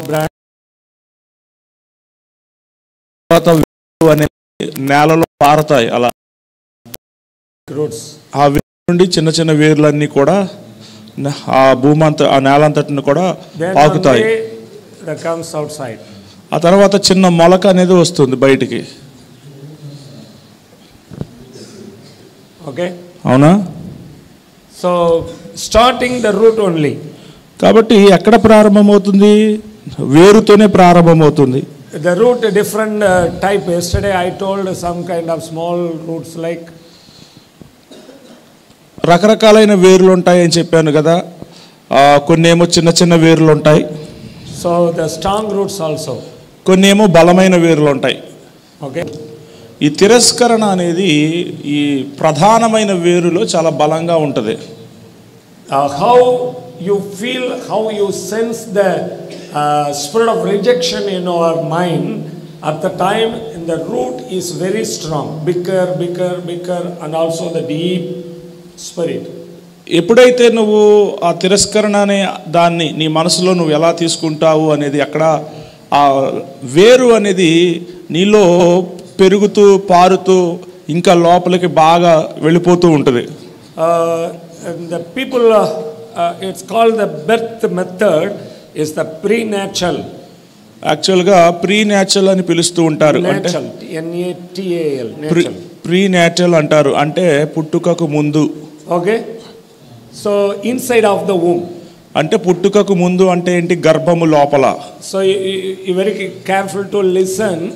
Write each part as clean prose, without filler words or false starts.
branch. నేలలో పారతాయి అలా Roots. ఆ వేరు నుండి చిన్న చిన్న వేర్లన్నీ కూడా ఆ భూమి అంతా ఆ నేల అంతటిని కూడా పాకుతాయి. That comes outside. ఆ తర్వాత చిన్న మొలక అనేది వస్తుంది బయటికి. Okay. అవునా? So starting the root only. కాబట్టి ఎక్కడ ప్రారంభమవుతుంది? వేరుతోనే ప్రారంభమవుతుంది. The root different type. Yesterday I told some kind of small roots like. రకరకాలైన వేర్లు ఉంటాయి అని చెప్పాను కదా. కొన్ని ఏమో చిన్న చిన్న వేర్లు ఉంటాయి. So the strong roots also. కొన్ని ఏమో బలమైన వేర్లు ఉంటాయి. Okay. ఈ తిరస్కరణ అనేది ఈ ప్రధానమైన వేరులో చాలా బలంగా ఉంటుంది. How you feel, how you sense the spirit of rejection in our mind at the time, and the root is very strong, bigger, and also the deep spirit. ఎప్పుడైతే నువ్వు ఆ తిరస్కరణ అనే దాన్ని నీ మనసులో నువ్వు ఎలా తీసుకుంటావు అనేది అక్కడ ఆ వేరు అనేది నీలో పెరుగుతూ పారుతూ ఇంకా లోపలికి బాగా వెళ్ళిపోతూ ఉంటుంది. The people, it's called the birth method is the prenatal. యాక్చువల్గా ప్రీనేచురల్ అని పిలుస్తూ ఉంటారు. అంటే NATAL. ప్రీనేచురల్ అంటారు, అంటే పుట్టుకకు ముందు. Okay. So inside of the womb. అంటే పుట్టుకకు ముందు అంటే ఏంటి? గర్భము లోపల. So you very careful to listen.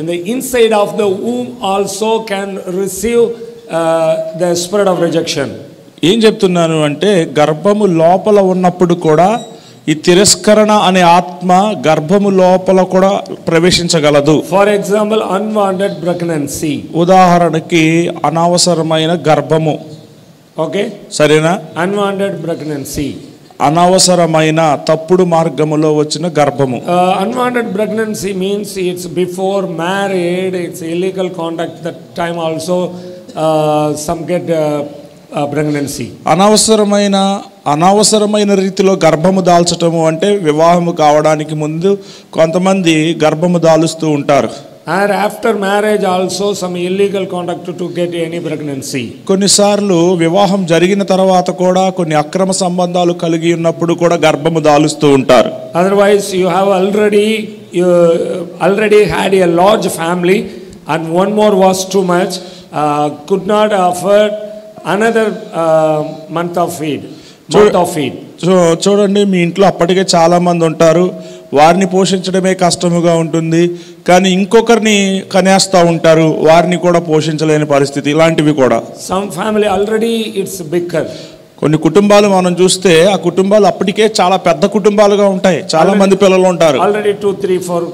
In the inside of the womb also can receive the spirit of rejection. ఏం చెప్తున్నాను అంటే గర్భము లోపల ఉన్నప్పుడు కూడా ఈ తిరస్కరణ అనే ఆత్మ గర్భము లోపల కూడా ప్రవేశించగలదు. For example unwanted pregnancy. ఉదాహరణకి అనవసరమైన గర్భము. ఓకే, సరేనా? అన్వాంటెడ్ ప్రెగ్నెన్సీ, అనవసరమైన తప్పుడు మార్గములో వచ్చిన గర్భము. Unwanted pregnancy means it's before married, it's illegal contact that time also some get pregnancy. అనవసరమైన రీతిలో గర్భము దాల్చటము అంటే వివాహము కావడానికి ముందు కొంతమంది గర్భము దాలుస్తూ ఉంటారు. And after marriage also some illegal contact to get any pregnancy. కొన్నిసార్లు వివాహం జరిగిన తర్వాత కూడా కొన్ని అక్రమ సంబంధాలు కలిగి ఉన్నప్పుడు కూడా గర్భము దాలుస్తూ ఉంటారు. Otherwise you have already had a large family and one more was too much, could not afford another month of feed. చూడండి, మీ ఇంట్లో అప్పటికే చాలా మంది ఉంటారు, వారిని పోషించడమే కష్టముగా ఉంటుంది, కానీ ఇంకొకరిని కనేస్తూ ఉంటారు, వారిని కూడా పోషించలేని పరిస్థితి. ఇలాంటివి కూడా some family already it's bigger. కొన్ని కుటుంబాలు మనం చూస్తే ఆ కుటుంబాలు అప్పటికే చాలా పెద్ద కుటుంబాలుగా ఉంటాయి, చాలా మంది పిల్లలు ఉంటారు. Already 2, 3, 4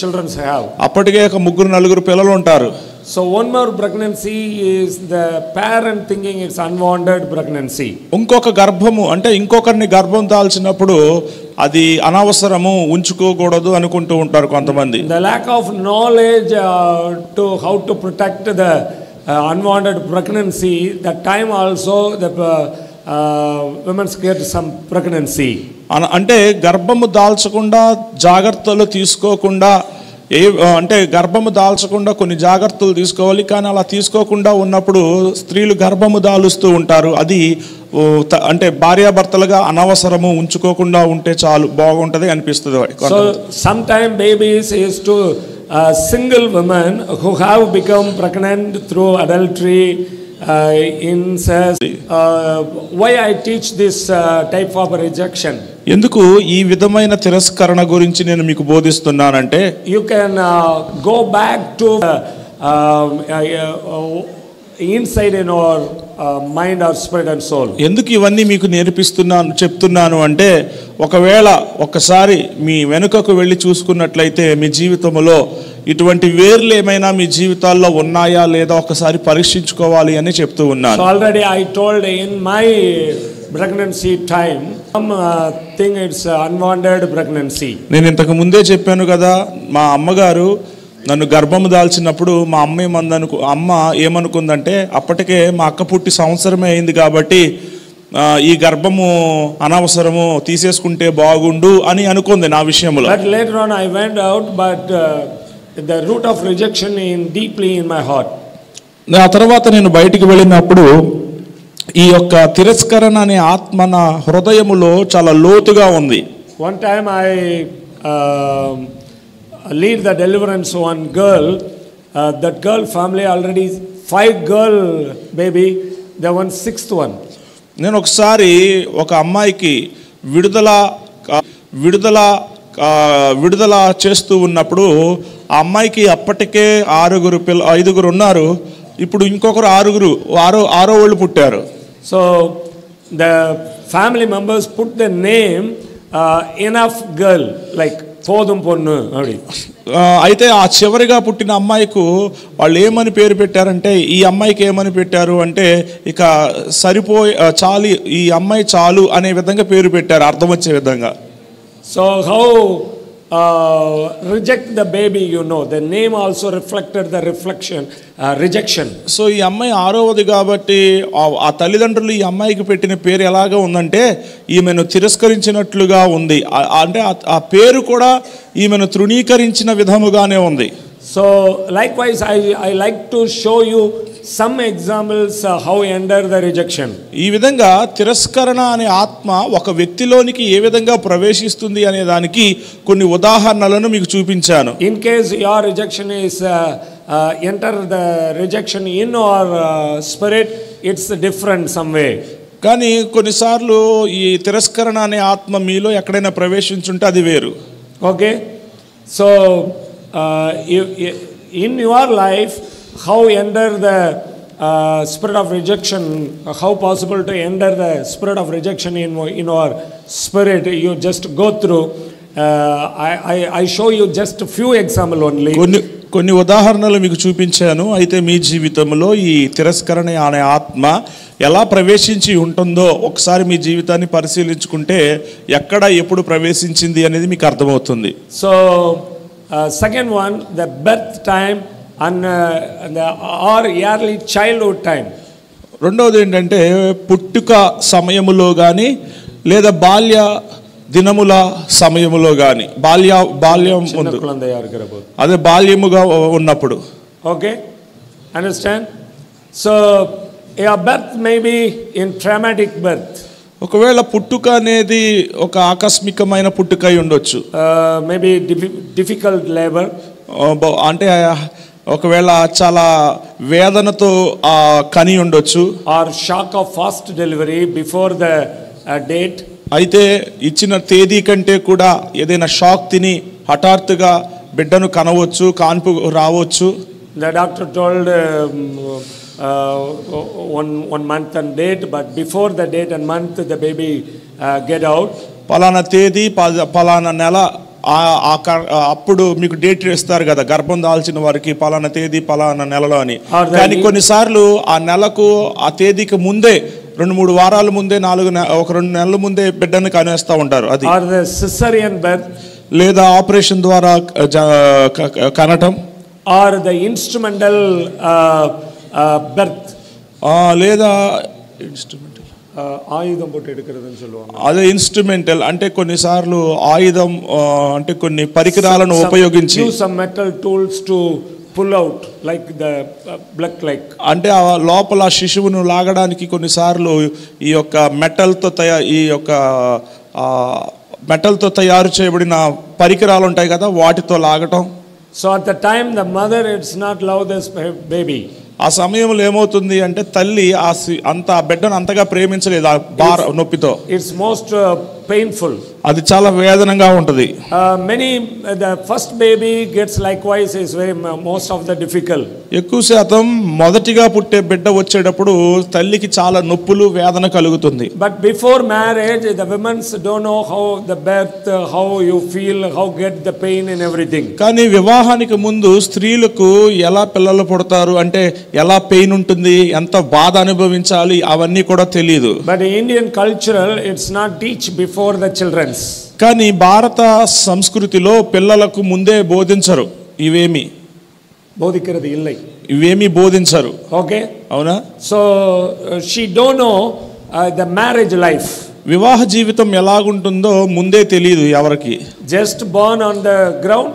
children have. అప్పటికే ఒక 3, 4 పిల్లలు ఉంటారు. So one more pregnancy is the parent thinking it's unwanted pregnancy. ఇంకొక గర్భము అంటే ఇంకొకరిని గర్భం దాల్చినప్పుడు అది అనవసరము, ఉంచుకోకూడదు అనుకుంటూ ఉంటారు కొంతమంది. The lack of knowledge to how to protect the unwanted pregnancy, that time also the women get some pregnancy. అంటే గర్భము దాల్చకుండా జాగ్రత్తలు తీసుకోకుండా అంటే గర్భము దాల్చకుండా కొన్ని జాగ్రత్తలు తీసుకోవాలి, కానీ అలా తీసుకోకుండా ఉన్నప్పుడు స్త్రీలు గర్భము దాలుస్తూ ఉంటారు. అది అంటే భార్యాభర్తలుగా అనవసరము, ఉంచుకోకుండా ఉంటే చాలు బాగుంటది అనిపిస్తుంది. So some time babies is to single women who have become pregnant through adultery, incest. Why I teach this type of rejection? ఎందుకు ఈ విధమైన తిరస్కరణ గురించి నేను మీకు బోధిస్తున్నానంటే you can go back to inside in our mind or spirit and soul. ఎందుకు ఇవన్నీ మీకు చెప్తున్నాను అంటే ఒకవేళ ఒక్కసారి మీ వెనుకకు వెళ్ళి చూసుకున్నట్లయితే మీ జీవితంలో ఇటువంటి వేర్లు ఏమైనా మీ జీవితాల్లో ఉన్నాయా లేదా ఒకసారి పరీక్షించుకోవాలి అని చెప్తూ ఉన్నాను. So already I told in my pregnancy time some thing it's unwanted pregnancy. నేను ఇంతకు ముందే చెప్పాను కదా, మా అమ్మగారు నన్ను గర్భము దాల్చినప్పుడు మా అమ్మ ఏమనుకుందంటే అప్పటికే మా అక్క పుట్టి సంవత్సరమే అయింది కాబట్టి ఈ గర్భము అనవసరము తీసేసుకుంటే బాగుండు అని అనుకుంది నా విషయంలో. But later on I went out, but the root of rejection deeply in my heart. ఆ తర్వాత నేను బయటికి వెళ్ళినప్పుడు ఈ యొక్క తిరస్కరణ అనే ఆత్మ నా హృదయములో చాలా లోతుగా ఉంది. One time I lead the deliverance one girl. That girl family already 5 girl baby, the one 6th one. నేను ఒకసారి ఒక అమ్మాయికి విడుదల చేస్తూ ఉన్నప్పుడు ఆ అమ్మాయికి అప్పటికే 5 ఉన్నారు. ఇప్పుడు ఇంకొకరు 6 వాళ్ళు పుట్టారు. So the family members put the name enough girl, like పోదం పొన్ను అడి. అయితే ఆ చివరిగా పుట్టిన అమ్మాయికు వాళ్ళు ఏమని పేరు పెట్టారంటే, ఈ అమ్మాయికి ఏమని పెట్టారు అంటే ఇక చాలు, ఈ అమ్మాయి చాలు అనే విధంగా పేరు పెట్టారు, అర్థం వచ్చే విధంగా. So how reject the baby, the name also reflected the rejection. So ఈ అమ్మాయి 6వది కాబట్టి ఆ తల్లిదండ్రులు ఈ అమ్మాయికి పెట్టిన పేరు ఎలాగా ఉందంటే ఈమెను తిరస్కరించినట్లుగా ఉంది. అంటే ఆ పేరు కూడా ఈమెను తృణీకరించిన విధముగానే ఉంది. So likewise I like to show you some examples how enter the rejection. ఈ విధంగా తిరస్కరణ అనే ఆత్మ ఒక వ్యక్తిలోనికి ఏ విధంగా ప్రవేశిస్తుంది అనే దానికి కొన్ని ఉదాహరణలను మీకు చూపించాను. In case your rejection is enter the rejection in our spirit, it's different some way. కానీ కొన్నిసార్లు ఈ తిరస్కరణ అనే ఆత్మ మీలో ఎక్కడైనా ప్రవేశించుంటే అది వేరు. Okay, so in your life, how enter the spirit of rejection, how possible to enter the spirit of rejection in our spirit, you just go through. I show you just a few example only. కొన్ని ఉదాహరణలు మీకు చూపించాను. అయితే మీ జీవితంలో ఈ తిరస్కరణ అనే ఆత్మ ఎలా ప్రవేశించి ఉంటుందో ఒకసారి మీ జీవితాన్ని పరిశీలించుకుంటే ఎక్కడ ఎప్పుడు ప్రవేశించింది అనేది మీకు అర్థమవుతుంది. So second one, the birth time and or early childhood time. రెండవది ఏంటంటే పుట్టుక సమయములో కానీ లేదా బాల్య దినముల సమయములో కానీ, బాల్యం ముందు, అదే బాల్యముగా ఉన్నప్పుడు. Okay, understand. So your birth may be in traumatic birth. ఒకవేళ పుట్టుక అనేది ఒక ఆకస్మికమైన పుట్టుక అయి ఉండొచ్చు. మేబీ డిఫికల్ట్ లేబర్, అంటే ఒకవేళ చాలా వేదనతో కని ఉండొచ్చు. Or shock of fast delivery before the date. అయితే ఇచ్చిన తేదీ కంటే కూడా ఏదైనా షాక్ తిని హఠాత్తుగా బిడ్డను కనవచ్చు, కాన్పు రావచ్చు. The doctor told one month and date, but before the date and month the baby get out. పలానా తేదీ పలానా నెల అప్పుడు మీకు డేట్ ఇస్తారు కదా గర్భం దాల్చిన వారికి, పలానా తేదీ పలానా నెలలో అని. కానీ కొన్నిసార్లు ఆ నెలకు ఆ తేదీకి ముందే 2-3 వారాల ముందే 2 నెలల ముందే బిడ్డను కనేస్తూ ఉంటారు. అది సిజేరియన్ బర్త్ లేదా ఆపరేషన్ ద్వారా కనటం, ఆర్ ద ఇన్స్ట్రుమెంటల్ బర్త్, లేదా ఆయుధం పోటీ ఎడుకురదని சொல்லுவாங்க. అదే ఇన్స్ట్రుమెంటల్ అంటే కొన్నిసార్లు ఆయుధం అంటే కొన్ని పరికరాలను ఉపయోగించి some metal tools to pull out like the blood, like అంటే ఆ లోపల శిశువును లాగడానికి కొన్నిసార్లు ఈ యొక్క మెటల్తో తయారు చేయబడిన పరికరాలు ఉంటాయి కదా, వాటితో లాగటం. So at the time the mother it's not love this baby. ఆ సమయంలో ఏమవుతుంది అంటే తల్లి అంత బిడ్డను అంతగా ప్రేమించలేదు ఆ నొప్పితో. ఇట్స్ మోస్ట్ పెయిన్ఫుల్, అది చాలా వేదనంగా ఉంటుంది. the first baby gets likewise is very most of the difficult. ఎక్కువ శాతం మొదటిగా పుట్టే బిడ్డ వచ్చేటప్పుడు తల్లికి చాలా నొప్పులు వేదన కలుగుతుంది. But before marriage the women don't know how the birth, how you feel, how get the pain and everything. కానీ వివాహానికి ముందు స్త్రీలకు ఎలా పిల్లలు పుడతారు అంటే ఎలా పెయిన్ ఉంటుంది, ఎంత బాధ అనుభవించాలి అవన్నీ కూడా తెలియదు. But in Indian cultural it's not teach before the children's. కానీ భారత సంస్కృతిలో పిల్లలకు ముందే బోధించరు, ఇవేమి బోధికరది ఇల్లై, ఇవేమి బోధించరు. ఓకే, అవునా? So she don't know the marriage life. వివాహ జీవితం ఎలాగుంటుందో ముందే తెలియదు ఎవరికి. Just born on the ground,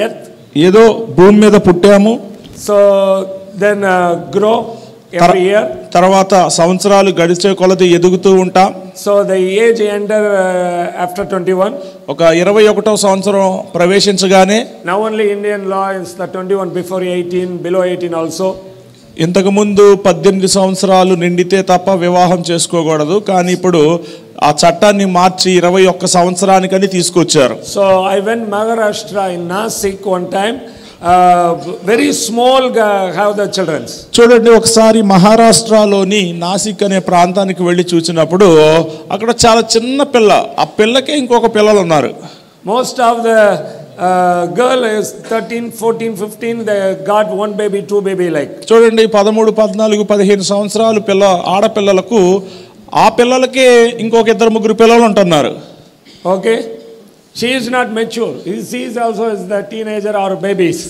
earth. ఏదో భూమి మీద పుట్టాము. So then grow every year. తర్వాత సంవత్సరాలు గడిచే కొలది ఎదుగుతూ ఉంటాం. So the age enter after 21. ఒక 21వ సంవత్సరం ప్రవేశించగానే, now only Indian law is the 21, before 18, below 18 also. ఇంతకు ముందు 18 సంవత్సరాలు నిండితే తప్ప వివాహం చేసుకోకూడదు, కానీ ఇప్పుడు ఆ చట్టాన్ని మార్చి 21 సంవత్సరానికని తీసుకొచ్చారు. So I went Maharashtra in Nasik one time. Very small have the children. చూడండి, ఒకసారి మహారాష్ట్రలోని నాసిక్ అనే ప్రాంతానికి వెళ్ళి చూసినప్పుడు అక్కడ చాలా చిన్న పిల్ల, ఆ పిల్లకే ఇంకొక పిల్లలు ఉన్నారు. Most of the girl is 13, 14, 15, they got one baby, two baby like. చూడండి, 13, 14, 15 సంవత్సరాలు పిల్ల ఆడపిల్లలకు, ఆ పిల్లలకే ఇంకొక 2-3 పిల్లలు ఉంటున్నారు. Okay, she is not mature. She is also is the teenager or babies.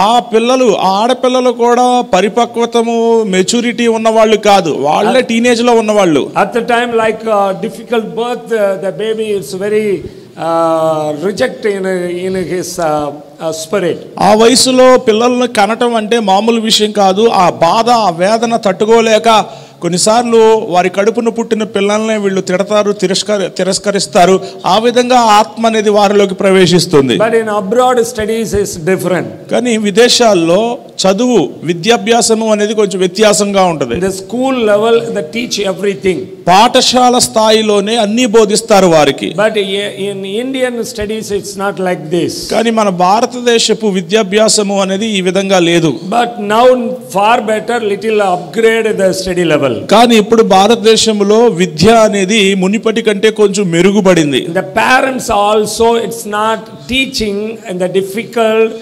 ఆ పిల్లలు, ఆ ఆడపిల్లలు కూడా పరిపక్వతము, మెచ్యూరిటీ ఉన్నవాళ్ళు కాదు, వాళ్ళే టీనేజ్ లో ఉన్నవాళ్ళు. At the time, like difficult birth, the baby is very reject in his spirit. ఆ వయసులో పిల్లల్ని కనటం అంటే మామూలు విషయం కాదు. ఆ బాధ, ఆ వేదన తట్టుకోలేక కొన్నిసార్లు వారి కడుపున పుట్టిన పిల్లల్ని వీళ్ళు తిడతారు, తిరస్కరిస్తారు. ఆ విధంగా ఆత్మ అనేది వారిలోకి ప్రవేశిస్తుంది. But in abroad studies is different. కానీ విదేశాల్లో చదువు, విద్యాభ్యాసము అనేది కొంచెం వ్యత్యాసంగా ఉంటుంది. The school level they teach everything. పాఠశాల స్థాయిలోనే అన్ని బోధిస్తారు వారికి. But in Indian studies it's not like this. కానీ మన భారతదేశపు విద్యాభ్యాసము అనేది ఈ విధంగా లేదు. But now far better, little upgrade the study level. కానీ ఇప్పుడు భారతదేశంలో విద్య అనేది మునిపటి కంటే కొంచెం మెరుగుపడింది. The parents also, it's not teaching and the difficult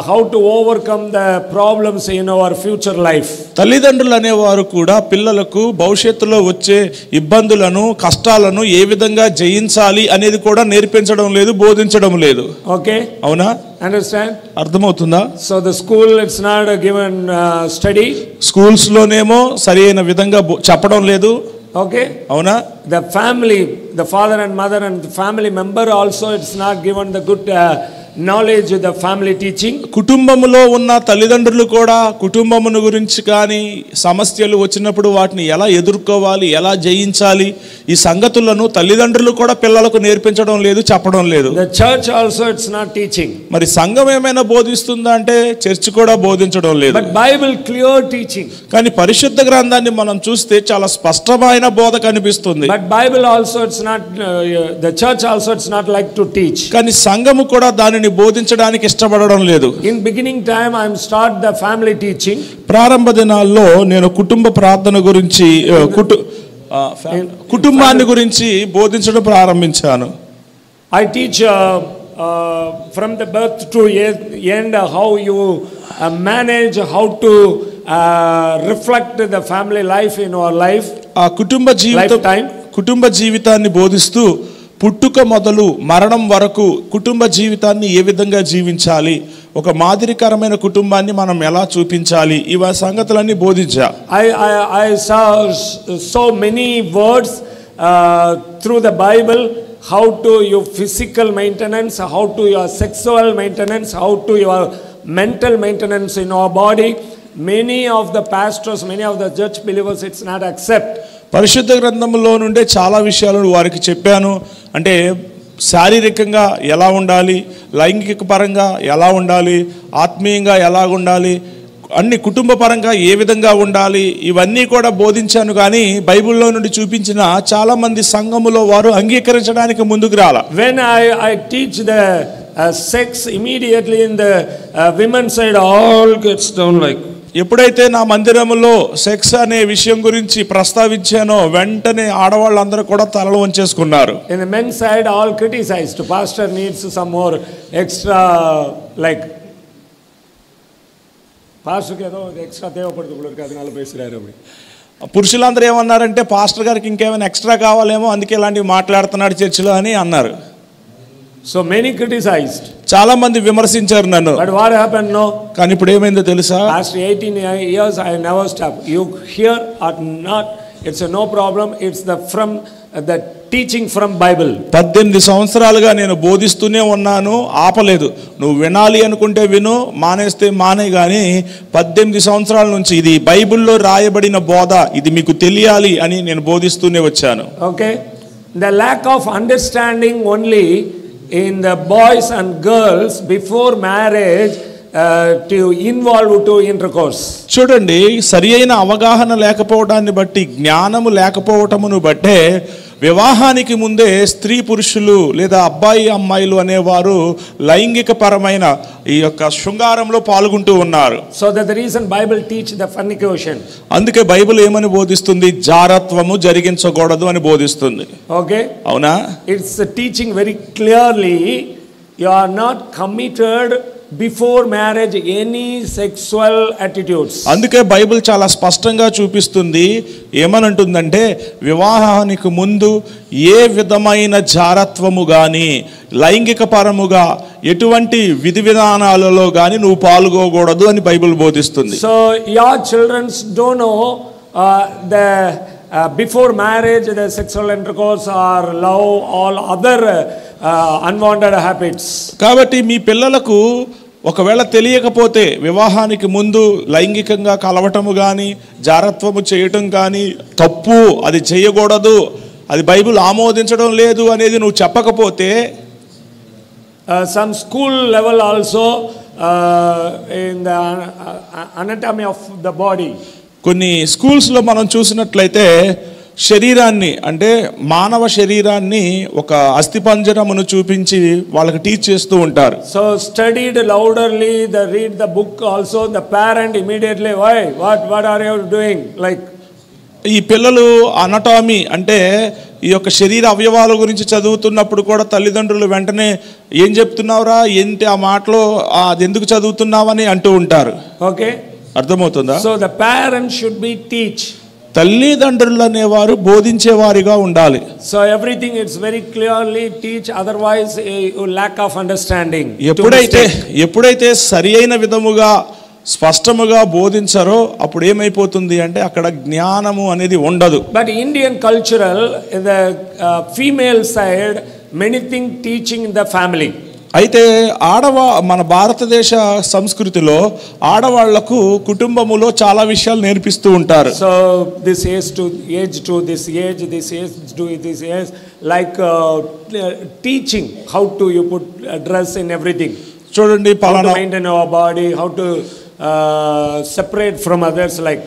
how to overcome the problems in our future life. తల్లిదండ్రులు అనేవారు కూడా పిల్లలకు భవిష్యత్తులో వచ్చే ఇబ్బందులను, కష్టాలను ఏ విధంగా జయించాలి అనేది కూడా నేర్పించడం లేదు, బోధించడం లేదు. Okay, అవునా? understand? అర్థమవుతుందా? So the school it's not given study. Schools లోనేమో సరైన విధంగా చెప్పడం లేదు. Okay, అవునా? The family, the father and mother and the family member also, it's not given the good knowledge of the family teaching. కుటుంబములో ఉన్న తల్లిదండ్రులు కూడా కుటుంబమును గురించి కానీ సమస్యలు వచ్చినప్పుడు వాటిని ఎలా ఎదుర్కోవాలి, ఎలా జయించాలి, ఈ సంగతులను తల్లిదండ్రులు కూడా పిల్లలకు నేర్పించడం లేదు, చెప్పడం లేదు. The church also it's not teaching. మరి సంఘం ఏమైనా బోధిస్తుందా అంటే చర్చ్ కూడా బోధించడం లేదు. But Bible clear teaching. కానీ పరిశుద్ధ గ్రంథాన్ని మనం చూస్తే చాలా స్పష్టమైన బోధ కనిపిస్తుంది. But Bible also it's not the church also it's not like to teach. కానీ సంఘము కూడా దానిని బోధించడానికి ఇష్టపడడం లేదు. In beginning time I am start the family teaching. ప్రారంభ దినాల్లో నేను కుటుంబ ప్రార్థన గురించి, కుటుంబాన్ని గురించి బోధించడం ప్రారంభించాను. I teach from the birth to end how you manage, how to reflect the family life in our life. ఆ కుటుంబ జీవితాన్ని బోధిస్తూ పుట్టుక మొదలు మరణం వరకు కుటుంబ జీవితాన్ని ఏ విధంగా జీవించాలి, ఒక మాదిరికరమైన కుటుంబాన్ని మనం ఎలా చూపించాలి, ఇవ సంగతులన్నీ బోధించా. I saw so many words through the Bible, how to your physical maintenance, how to your sexual maintenance, how to your mental maintenance in our body. Many of the pastors, many of the church believers it's not accept. పరిశుద్ధ గ్రంథంలో నుండే చాలా విషయాలను వారికి చెప్పాను. అంటే శారీరకంగా ఎలా ఉండాలి, లైంగిక పరంగా ఎలా ఉండాలి, ఆత్మీయంగా ఎలా ఉండాలి, అన్ని కుటుంబ పరంగా ఏ విధంగా ఉండాలి, ఇవన్నీ కూడా బోధించాను. కానీ బైబిల్లో నుండి చూపించిన చాలా మంది సంఘములో వారు అంగీకరించడానికి ముందుకు రాలా. When I teach the sex, immediately in the women's side all gets down like. ఎప్పుడైతే నా మందిరంలో సెక్స్ అనే విషయం గురించి ప్రస్తావించానో వెంటనే ఆడవాళ్ళందరూ కూడా తలలు వంచేసుకున్నారు. In the men's side all criticized. Pastor needs some more extra like. పాస్టర్కి ఏదో ఎక్స్ట్రా తేవపడుతుంది అది 40 పైసలు. పురుషులందరూ ఏమన్నారంటే పాస్టర్ గారికి ఇంకేమైనా ఎక్స్ట్రా కావాలేమో అందుకే ఇలాంటివి మాట్లాడుతున్నాడు చర్చిలో అని అన్నారు. So many criticized. చాలా మంది విమర్శించారు నన్ను. But what happened? No. కానీ ఇప్పుడు ఏమైందో తెలుసా? Past 18 years I never stop. You hear or not it's no problem. It's the teaching from Bible. 18 సంవత్సరాలుగా నేను బోధిస్తూనే ఉన్నాను, ఆపలేదు. నువ్వు వినాలి అనుకుంటే విను, మానేస్తే మానే. కానీ 18 సంవత్సరాల నుంచి ఇది బైబిల్లో రాయబడిన బోధ, ఇది మీకు తెలియాలి అని నేను బోధిస్తూనే వచ్చాను. Okay, the lack of understanding only in the boys and girls before marriage to involve to intercourse. చూడండి, సరి అయిన అవగాహన లేకపోవడాన్ని బట్టి, జ్ఞానము లేకపోవటమును బట్టే వివాహానికి ముందే స్త్రీ పురుషులు లేదా అబ్బాయి అమ్మాయిలు అనేవారు లైంగిక పరమైన ఈ యొక్క శృంగారంలో పాల్గొంటూ ఉన్నారు. So that the reason Bible teach the fornication. అందుకే బైబిల్ ఏమని బోధిస్తుంది? జారత్వము జరిగించకూడదు అని బోధిస్తుంది. Okay, అవునా? it's teaching very clearly you are not committed before marriage any sexual attitudes. అందుకే బైబిల్ చాలా స్పష్టంగా చూపిస్తుంది. ఏమనంటుందంటే, వివాహానికి ముందు ఏ విధమైన జారత్వము కానీ లైంగిక పరముగా ఎటువంటి విధి విధానాలలో కానీ నువ్వు పాల్గొకూడదు అని బైబిల్ బోధిస్తుంది. So your children don't know the before marriage the sexual intercourse or love, all other unwanted habits. కాబట్టి మీ పిల్లలకు ఒకవేళ తెలియకపోతే వివాహానికి ముందు లైంగికంగా కలవటము కానీ జారత్వము చేయటం కానీ తప్పు, అది చేయకూడదు, అది బైబిల్ ఆమోదించడం లేదు అనేది నువ్వు చెప్పకపోతే, some school level also in the anatomy of the body, కొన్ని స్కూల్స్లో మనం చూసినట్లయితే శరీరాన్ని, అంటే మానవ శరీరాన్ని ఒక అస్థిపంజరమును చూపించి వాళ్ళకి టీచ్ చేస్తూ ఉంటారు. So studied louderly, they read the book also, the parent immediately, why, what are you doing, like. ఈ పిల్లలు అనటామీ అంటే ఈ యొక్క శరీర అవయవాల గురించి చదువుతున్నప్పుడు కూడా తల్లిదండ్రులు వెంటనే ఏం చెప్తున్నావురా, ఏంటి ఆ మాటలో, అది ఎందుకు చదువుతున్నావని అంటూ ఉంటారు. Okay, అర్థమవుతుందా? so the parent should be teach. తల్లిదండ్రులు అనేవారు బోధించేవారిగా ఉండాలి. So everything it's very clearly teach, otherwise a lack of understanding. ఎప్పుడైతే సరి అయిన విధముగా స్పష్టముగా బోధించారో అప్పుడు ఏమైపోతుంది అంటే అక్కడ జ్ఞానము అనేది ఉండదు. But Indian cultural, in the female side, many things teaching in the family. అయితే మన భారతదేశ సంస్కృతిలో ఆడవాళ్లకు కుటుంబములో చాలా విషయాలు నేర్పిస్తూ ఉంటారు. So this age to age to this age, this age to this age, like teaching how to you put dress in everything. చూడండి, పలానా maintain our body, how to separate from others, like.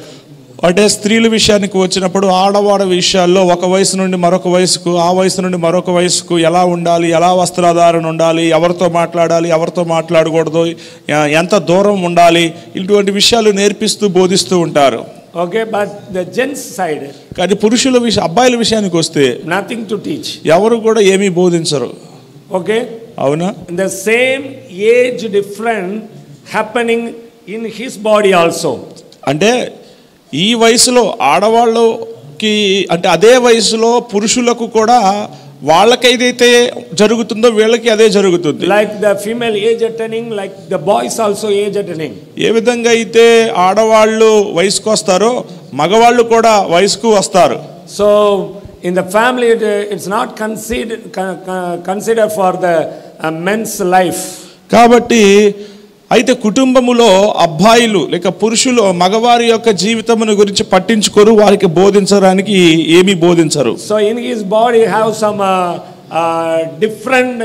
అంటే స్త్రీల విషయానికి వచ్చినప్పుడు ఆడవాళ్ళ విషయాల్లో ఒక వయసు నుండి మరొక వయసుకు, ఆ వయసు నుండి మరొక వయసుకు ఎలా ఉండాలి, ఎలా వస్త్రధారణ ఉండాలి, ఎవరితో మాట్లాడాలి, ఎవరితో మాట్లాడకూడదు, ఎంత దూరం ఉండాలి, ఇటువంటి విషయాలు నేర్పిస్తూ బోధిస్తూ ఉంటారు. Okay, but the gents side, కానీ పురుషుల అబ్బాయిల విషయానికి వస్తే నథింగ్ టు టీచ్, ఎవరు కూడా ఏమీ బోధించరు. ఓకే, అవునా? The same age different happening in his body also. అంటే ఈ వయసులో ఆడవాళ్ళకి, అంటే అదే వయసులో పురుషులకు కూడా వాళ్ళకైతే జరుగుతుందో వీళ్ళకి అదే జరుగుతుంది. Like the female age attaining, like the boys also age attaining. ఏ విధంగా అయితే ఆడవాళ్ళు వయసుకు వస్తారో మగవాళ్ళు కూడా వయసుకు వస్తారు. So in the family it's not consider for the men's life. కాబట్టి అయితే కుటుంబములో అబ్బాయిలు లేక పురుషులు మగవారి యొక్క జీవితమును గురించి పట్టించుకోరు, వారికి బోధించడానికి ఏమీ బోధించరు. So in his body have some different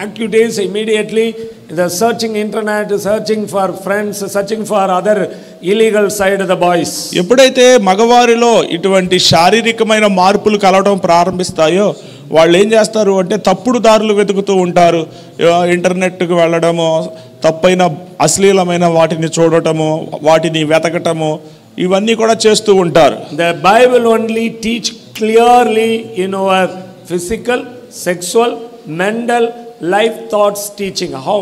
activities immediately, the searching internet, searching for friends, searching for other illegal side of the boys. ఎప్పుడైతే మగవారిలో ఇటువంటి శారీరకమైన మార్పులు కలవడం ప్రారంభిస్తాయో వాళ్ళు ఏం చేస్తారు అంటే తప్పుడు దారులు వెతుకుతూ ఉంటారు. ఇంటర్నెట్కి వెళ్ళడము, తప్పైన అశ్లీలమైన వాటిని చూడటము, వాటిని వెతకటము, ఇవన్నీ కూడా చేస్తూ ఉంటారు. The Bible only teach clearly in our physical, sexual, mental, life thoughts teaching, how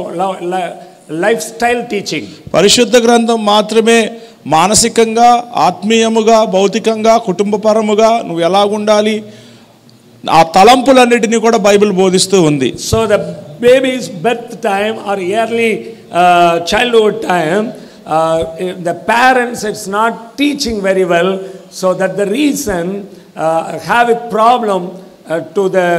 lifestyle teaching. పరిశుద్ధ గ్రంథం మాత్రమే మానసికంగా, ఆత్మీయముగా, భౌతికంగా, కుటుంబపరముగా నువ్వు ఎలా ఉండాలి, ఆ తలంపులన్నిటినీ కూడా బైబిల్ బోధిస్తూ ఉంది. So the babies birth time or early childhood time, the parents it's not teaching very well. So that the reason have a problem to the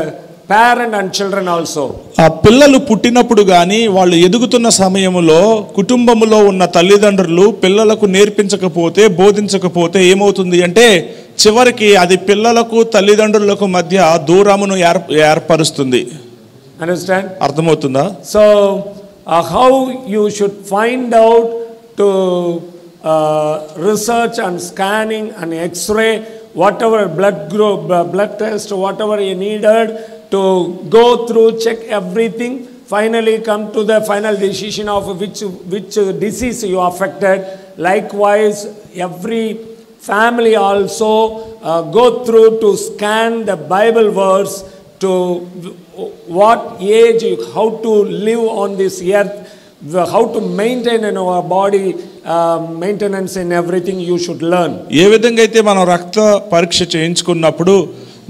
parent and children also. ఆ పిల్లలు పుట్టినప్పుడు గాని వాళ్ళు ఎదుగుతున్న సమయంలో కుటుంబములో ఉన్న తల్లిదండ్రులు పిల్లలకు నేర్పించకపోతే బోధించకపోతే ఏమవుతుంది అంటే చివరికి అది పిల్లలకు తల్లిదండ్రులకు మధ్య దూరమును ఏర్పరుస్తుంది. Understand? అర్థమవుతుందా? So how you should find out to research and scanning and x-ray, whatever blood test, whatever you needed to go through, check everything, finally come to the final decision of which disease you affected. Likewise, every family also go through to scan the Bible verse to what age, how to live on this earth, how to maintain in our body, maintenance in everything you should learn. ఏ విధంగా అయితే మనం రక్త పరీక్ష చేయించుకున్నప్పుడు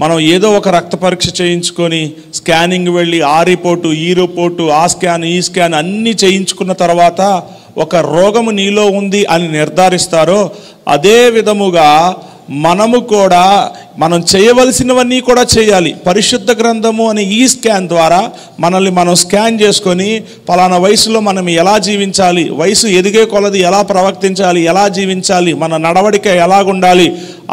మనం ఏదో ఒక రక్త పరీక్ష చేయించుకొని స్కానింగ్ వెళ్ళి ఆ రిపోర్టు ఈ రిపోర్టు ఆ స్కాన్ ఈ స్కాన్ అన్నీ చేయించుకున్న తర్వాత ఒక రోగము నీలో ఉంది అని నిర్ధారిస్తారో అదే విధముగా మనము కూడా మనం చేయవలసినవన్నీ కూడా చేయాలి. పరిశుద్ధ గ్రంథము అనే ఈ స్కాన్ ద్వారా మనల్ని మనం స్కాన్ చేసుకొని పలానా వయసులో మనం ఎలా జీవించాలి, వయసు ఎదిగే కొలది ఎలా ప్రవర్తించాలి, ఎలా జీవించాలి, మన నడవడిక ఎలాగుండాలి,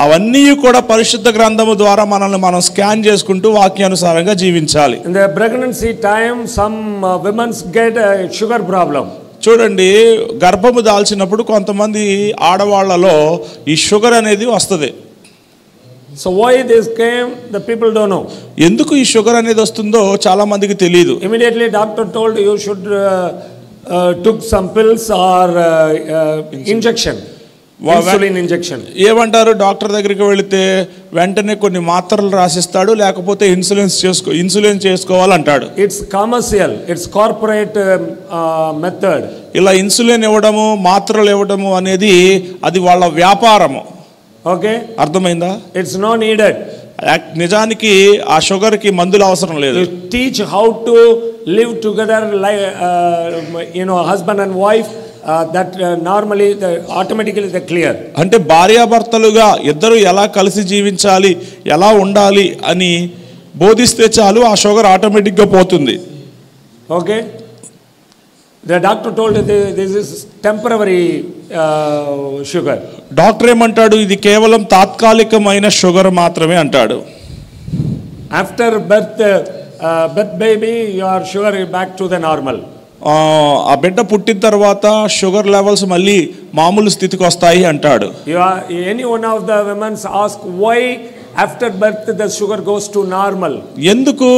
అవన్నీ కూడా పరిశుద్ధ గ్రంథము ద్వారా మనల్ని మనం స్కాన్ చేసుకుంటూ వాక్యానుసారంగా జీవించాలి. In the pregnancy time, some women get a sugar problem. చూడండి, గర్భము దాల్చినప్పుడు కొంతమంది ఆడవాళ్లలో ఈ షుగర్ అనేది వస్తుంది. So why this came, the people don't know. ఎందుకు ఈ షుగర్ అనేది వస్తుందో చాలా మందికి తెలియదు. Immediately doctor told you should took some pills or injection, insulin injection. ఏమంటారు, డాక్టర్ దగ్గరికి వెళితే వెంటనే కొన్ని మాత్రలు రాసిస్తాడు, లేకపోతే ఇన్సులిన్ చేసుకోవాలంటాడు. It's commercial, it's corporate method. ఇలా ఇన్సులిన్ ఇవ్వడము మాత్రలు ఇవ్వడము అనేది అది వాళ్ళ వ్యాపారము. Okay, అర్థమైందా? It's no needed. నిజానికి ఆ షుగర్ కి మందులు అవసరం లేదు. You teach how to live together like husband and wife, that normally automatically they clear. అంటే భార్యాభర్తలుగా ఇద్దరు ఎలా కలిసి జీవించాలి, ఎలా ఉండాలి అని బోధిస్తే చాలు ఆ షుగర్ ఆటోమేటిక్ గా పోతుంది. Okay, the doctor told this is temporary sugar. Doctor ఏమంటాడు, ఇది కేవలం తాత్కాలికమైన షుగర్ మాత్రమే అంటాడు. After birth baby, your sugar is back to the normal. ఆ బిడ్డ పుట్టిన తర్వాత షుగర్ లెవెల్స్ మళ్ళీ మామూలు స్థితికి వస్తాయి అంటాడు. Any one of the women ask why after birth the sugar goes to normal. ఎందుకు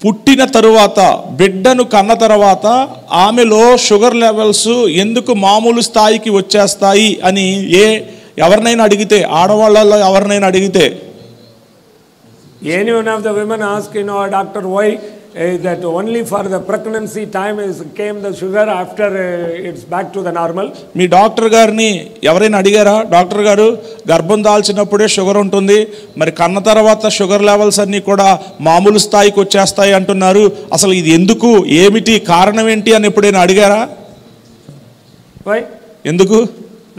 పుట్టిన తరువాత బిడ్డను కన్న తర్వాత ఆమెలో షుగర్ లెవెల్స్ ఎందుకు మామూలు స్థాయికి వచ్చేస్తాయి అని ఎవరినైనా అడిగితే, ఆడవాళ్ళలో ఎవరినైనా అడిగితే, any one of the women ask doctor why that only for the pregnancy time came the sugar, after it's back to the normal. Me doctor గారిని ఎవరైనా అడిగారా, డాక్టర్ గారు గర్భం దాల్చినప్పుడే షుగర్ ఉంటుంది, మరి కన్న తర్వాత షుగర్ లెవెల్స్ అన్నీ కూడా మామూలు స్థాయికి వచ్చేస్తాయి అంటున్నారు, అసలు ఇది ఎందుకు, ఏమిటి, కారణం ఏంటి అని ఎప్పుడైనా అడిగారా? Why? ఎందుకు?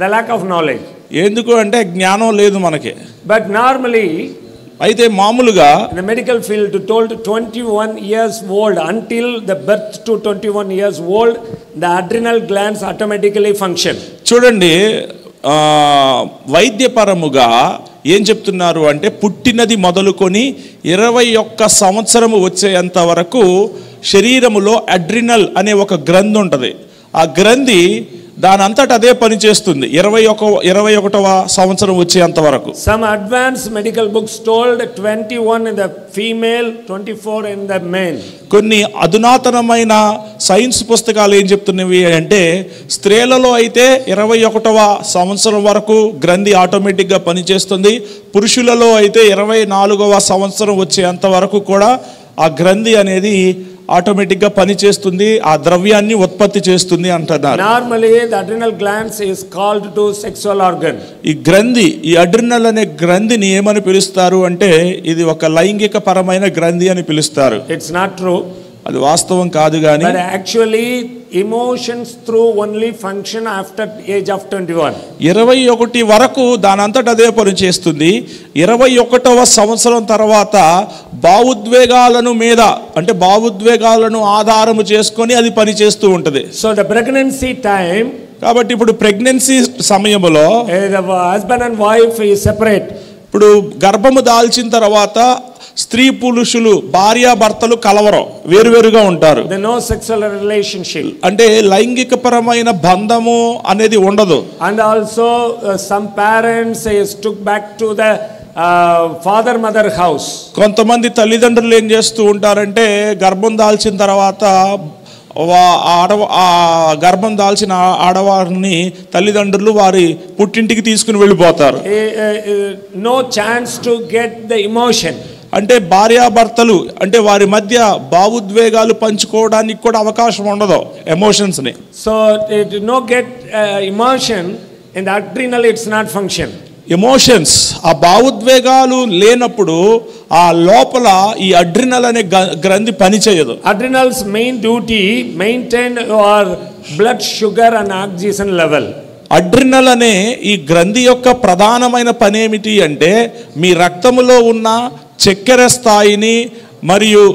The lack of knowledge. ఎందుకు అంటే జ్ఞానం లేదు మనకి. But normally అయితే మామూలుగా in the medical field told 21 years old, until the birth to 21 years old the adrenal glands automatically function. చూడండి, వైద్యపరముగా ఏం చెప్తున్నారు అంటే పుట్టినది మొదలుకొని 21 సంవత్సరము వచ్చేంత వరకు శరీరములో అడ్రినల్ అనే ఒక గ్రంథి ఉంటుంది. ఆ గ్రంథి దాని అంతటా అదే పని చేస్తుంది 21వ సంవత్సరం వచ్చేంత వరకు. Some advanced medical books told 21 in the female, 24 in the male. కొన్ని అధునాతనమైన సైన్స్ పుస్తకాలు ఏం చెప్తున్నవి అంటే స్త్రీలలో అయితే 21వ సంవత్సరం వరకు గ్రంథి ఆటోమేటిక్గా పనిచేస్తుంది, పురుషులలో అయితే 24వ సంవత్సరం వచ్చేంత వరకు కూడా ఆ గ్రంథి అనేది ఆటోమేటిక్గా పనిచేస్తుంది, ఆ ద్రవ్యాన్ని ఉత్పత్తి చేస్తుంది అంటున్నారు. Normally the adrenal glands is called to sexual organ. ఈ గ్రంథి, ఈ అడ్రినల్ అనే గ్రంథిని ఏమని పిలుస్తారు అంటే ఇది ఒక లైంగిక పరమైన గ్రంథి అని పిలుస్తారు. It's not true. అది వాస్తవం కాదు గాని But actually emotions through only function after age of 21. 21 వరకు దానంతట అదే పని చేస్తుంది. 21వ సంవత్సరం తర్వాత భావోద్వేగాలను మీద అంటే భావోద్వేగాలను ఆధారము చేసుకొని అది పని చేస్తూ ఉంటది. So the pregnancy time, కాబట్టి ఇప్పుడు ప్రెగ్నెన్సీ సమయంలో the husband and wife is separate. ఇప్పుడు గర్భము దాల్చిన తర్వాత స్త్రీ పురుషులు భార్యాభర్తలు కలవరం వేరువేరుగా ఉంటారు. There no sexual relationship. అంటే లైంగికపరమైన బంధము అనేది ఉండదు. And also some parents is took back to the father mother house. కొంతమంది తల్లిదండ్రులు ఏం చేస్తూ ఉంటారంటే గర్భం దాల్చిన తర్వాత గర్భం దాల్చిన ఆడవారిని తల్లిదండ్రులు వారి పుట్టింటికి తీసుకుని వెళ్ళిపోతారు. No chance to get the emotion. అంటే భార్యాభర్తలు అంటే వారి మధ్య భావోద్వేగాలు పంచుకోవడానికి కూడా అవకాశం ఉండదు ఎమోషన్స్ ని. So it no get emotion in the adrenal, it's not function. Emotions ఆ భావోద్వేగాలు లేనప్పుడు ఆ లోపల ఈ అడ్రినల్ అనే గ్రంథి పనిచేయదు. Adrenal's main duty maintain your blood sugar and oxygen level. Adrenal అనే ఈ గ్రంథి యొక్క ప్రధానమైన పని ఏమిటి అంటే మీ రక్తములో ఉన్న చక్కెర స్థాయిని మరియు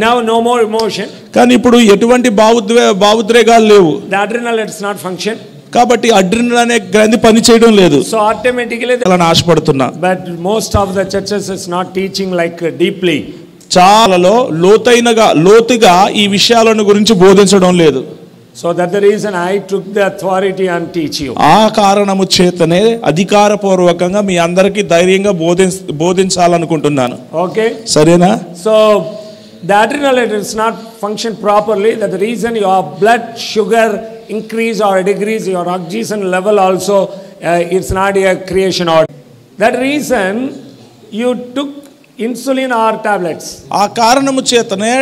Now no more emotion. కానీ ఇప్పుడు ఎటువంటి భావోద్వేగాలు లేవు. The adrenal, it's not function. కాబట్టి అడ్రినల్ అనే గ్రంథి పని చేయడం లేదు. So automatically అలా ఆశపడుతున్నా. But most of the churches is not teaching like deeply. చాలాలో లోతుగా ఈ విషయాలను గురించి బోధించడం లేదు. So that's the reason I took the authority and teach you. ఆ కారణము చేతనే అధికారపూర్వకంగా మీ అందరికీ ధైర్యంగా బోధించాలనుకుంటున్నాను. Okay. సరేనా? So the adrenal is not function properly. That's the reason your blood sugar increase or decrease, your oxygen level also it's not a creation order. That reason you took insulin or tablets. ఆ కారణము చేతనే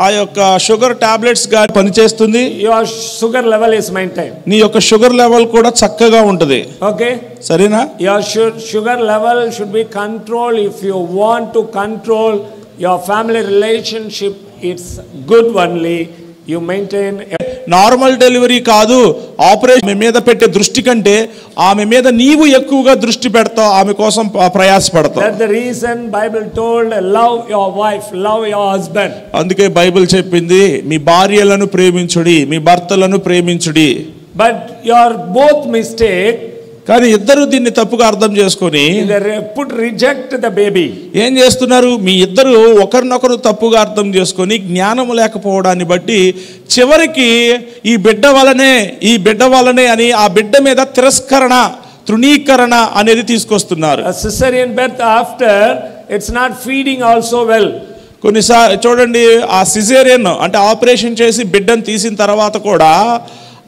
ఆ యొక్క sugar tablets గా పనిచేస్తుంది. Your sugar level is maintained. నీ యొక్క sugar level కూడా చక్కగా ఉంటుంది. Okay. సరేనా? Your sugar level should be controlled. If you want to control your family relationship, it's good only you maintain. Normal delivery కాదు, operation మీద పెట్టే దృష్టి కంటే ఆమె మీద నీవు ఎక్కువగా దృష్టి పెడతావు, ఆమె కోసం ప్రయాసపడతావు. That's the reason Bible told love your wife, love your husband. అందుకే బైబిల్ చెప్పింది మీ భార్యలను ప్రేమించుడి, మీ భర్తలను ప్రేమించుడి. But you are both mistake. కానీ ఇద్దరు దీన్ని తప్పుగా అర్థం చేసుకొని రిజెక్ట్ ద బేబీ. ఏం చేస్తున్నారు? మీ ఇద్దరు ఒకరినొకరు తప్పుగా అర్థం చేసుకొని జ్ఞానం లేకపోవడాన్ని బట్టి చివరికి ఈ బిడ్డ వలనే అని ఆ బిడ్డ మీద తృణీకరణ అనేది తీసుకొస్తున్నారు. Caesarean birth after it's not feeding also well. కొన్నిసార్లు చూడండి, ఆ సిజేరియన్ అంటే ఆపరేషన్ చేసి బిడ్డను తీసిన తర్వాత కూడా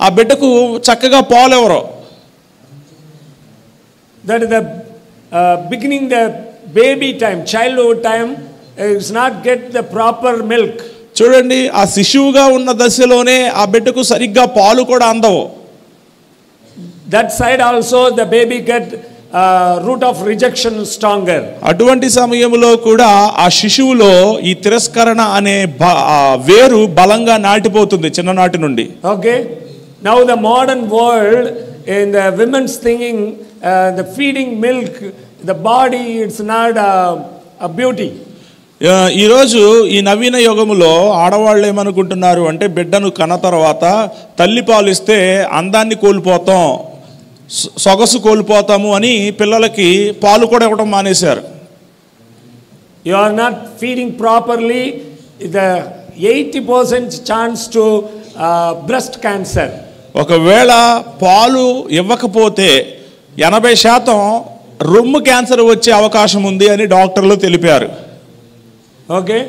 ఆ బిడ్డకు చక్కగా పాలెవరో. That is the beginning, the baby time, childhood time, is not get the proper milk. చూడండి, ఆ శిశువుగా ఉన్న దశలోనే ఆ బిడ్డకు సరిగ్గా పాలు కూడా అందవు. That side also the baby get root of rejection stronger. అటువంటి సమయంలో కూడా ఆ శిశువులో ఈ తిరస్కరణ అనే వేరు బలంగా నాటిపోతుంది చిన్ననాటి నుండి. Okay. Now the modern world in the women's thinking, the feeding milk, the body, it's not a beauty. ఈరోజు ఈ నవీన యుగములో ఆడవాళ్ళు ఏమనుకుంటున్నారు అంటే బిడ్డను కన్న తర్వాత తల్లి పాలు ఇస్తే అందాన్ని కోల్పోతాం, సొగసు కోల్పోతాము అని పిల్లలకి పాలు కూడా ఇవ్వడం మానేశారు. You are not feeding properly, the 80% chance to breast cancer. ఒకవేళ పాలు ఇవ్వకపోతే 80% రొమ్ము క్యాన్సర్ వచ్చే అవకాశం ఉంది అని డాక్టర్లు తెలిపారు. Okay,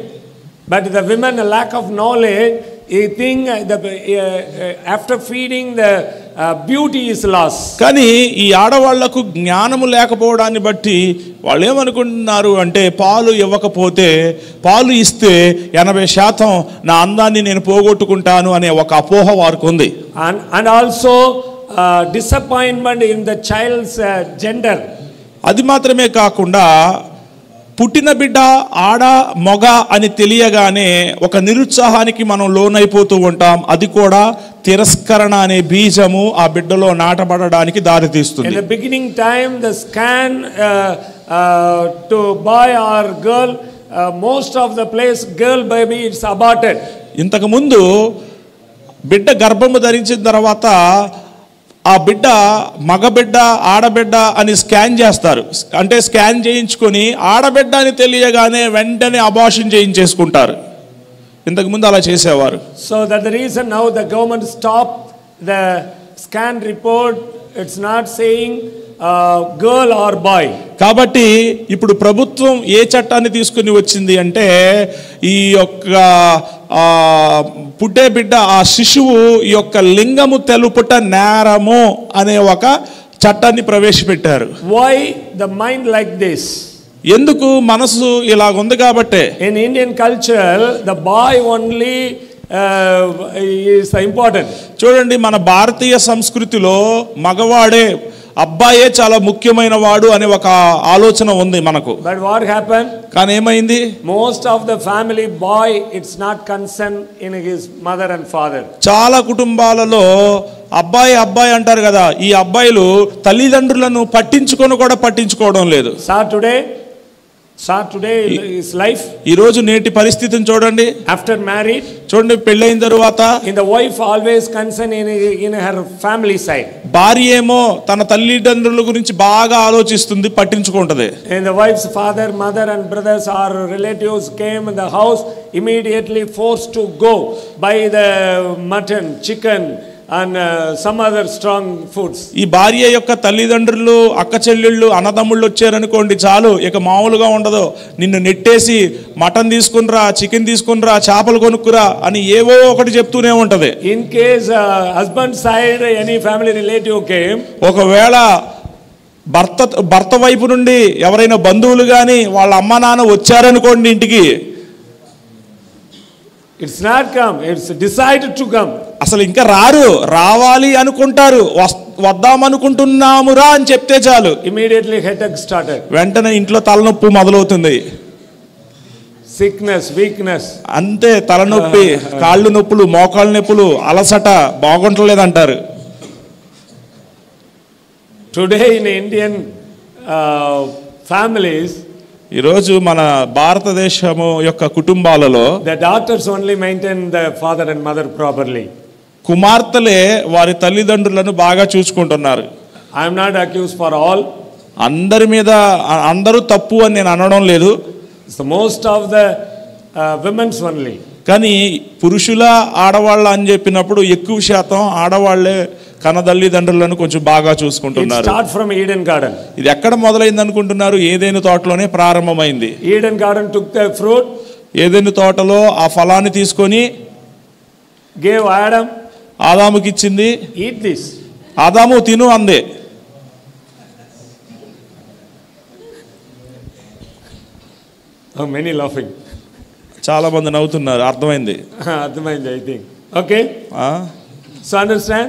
but the women lack of knowledge, they think after feeding the beauty is lost. కానీ ఈ ఆడవాళ్లకు జ్ఞానము లేకపోవడాన్ని బట్టి వాళ్ళు ఏమనుకుంటున్నారు అంటే పాలు ఇవ్వకపోతే, పాలు ఇస్తే 80% నా అందాన్ని నేను పోగొట్టుకుంటాను అనే ఒక అపోహ వారికి ఉంది. And also disappointment in the child's gender. అది మాత్రమే కాకుండా పుట్టిన బిడ్డ ఆడ మొగ అని తెలియగానే ఒక నిరుత్సాహానికి మనం లోనైపోతూ ఉంటాం. అది కూడా తిరస్కరణ అనే బీజము ఆ బిడ్డలో నాటబడడానికి దారితీస్తుంది. In the beginning time, the scan to boy or girl, most of the place girl baby it's aborted. ఇంతకు ముందు బిడ్డ గర్భము ధరించిన తర్వాత ఆ బిడ్డ మగబిడ్డ ఆడబిడ్డ అని స్కాన్ చేస్తారు. అంటే స్కాన్ చేయించుకొని ఆడబిడ్డ అని తెలియగానే వెంటనే అబార్షన్ చేయించేసుకుంటారు. ఇంతకుముందు అలా చేసేవారు. So that the reason now the government stopped the scan report. It's not saying girl or boy. కాబట్టి ఇప్పుడు ప్రభుత్వం ఏ చట్టాన్ని తీసుకుని వచ్చింది అంటే ఈ యొక్క పుట్టే బిడ్డ ఆ శిశువు ఈ యొక్క లింగము తెలుపుట నేరము అనే ఒక చట్టాన్ని ప్రవేశపెట్టారు. Why the mind like this? ఎందుకు మనసు ఇలాగ ఉంది కాబట్టి. In Indian culture the boy only is important. చూడండి, మన భారతీయ సంస్కృతిలో మగవాడే అబ్బాయే చాలా ముఖ్యమైన వాడు అనే ఒక ఆలోచన ఉంది మనకు. But what happened? కానీ ఏమైంది? Most of the family boy it's not concerned in his mother and father. చాలా కుటుంబాలలో అబ్బాయి అబ్బాయి అంటారు కదా, ఈ అబ్బాయిలు తల్లిదండ్రులను పట్టించుకోవడం లేదు. Saw today his life. ఈ రోజు నేటి పరిస్థితిని చూడండి. After married, చూడండి పెళ్ళైన తరువాత in the wife always concerned in her family side. భార్య ఏమో తన తల్లిదండ్రుల గురించి బాగా ఆలోచిస్తుంది, పట్టించుకుంటది. And the wife's father, mother and brothers or relatives came in the house, immediately forced to go buy the mutton, chicken and some other strong foods. ఈ భార్య యొక్క తల్లిదండ్రులు అక్క చెల్లెళ్ళు అన్నదమ్ముళ్ళు వచ్చారనుకోండి, చాలు ఇక మామూలుగా ఉండదు. నిన్ను నెట్టేసి మటన్ తీసుకునిరా, చికెన్ తీసుకునిరా, చేపలు కొనుక్కురా అని ఏవో ఒకటి చెప్తూనే ఉంటది. In case husband side any family relative came, ఒకవేళ భర్త వైపు నుండి ఎవరైనా బంధువులు గాని వాళ్ళ అమ్మ నాన్న వచ్చారనుకోండి ఇంటికి, it's not come, it's decided to come. అసలు ఇంకా రావాలి అనుకుంటారు, వద్దామనుకుంటున్నామురా అని చెప్తే చాలు Immediately headache started. వెంటనే ఇంట్లో తలనొప్పి మొదలవుతుంది. Sickness, weakness. అంతే, తలనొప్పి, కాళ్ళు నొప్పులు, మోకాళ్ళ నొప్పులు, అలసట, బాగుంటలేదంటారు. Today in Indian families, ఈరోజు మన భారతదేశము యొక్క కుటుంబాలలో the daughters only maintain the father and mother properly. కుమార్తెలే వారి తల్లిదండ్రులను బాగా చూసుకుంటున్నారు. I am not accused for all. అందరి మీద అందరూ తప్పు అని నేను అనడం లేదు. So most of the women's only. కానీ పురుషుల ఆడవాళ్ళ అని చెప్పినప్పుడు ఎక్కువ శాతం ఆడవాళ్లే కన్నతల్లిదండ్రులను కొంచెం బాగా చూసుకుంటున్నారు. It start from Eden garden. ఇది ఎక్కడ మొదలైంది అనుకుంటున్నారు? ఏదెను తోటలోనే ప్రారంభమైంది. Eden garden took the fruit. ఏదెను తోటలో ఆ ఫలాన్ని తీసుకొని gave Adam. ఆదాముకి ఇచ్చింది. Eat this. ఆదాము తిను అందే. Oh, many laughing. చాలా మంది నవ్వుతున్నారు. అర్థమైంది. అర్థమైంది I think. Okay. So understand?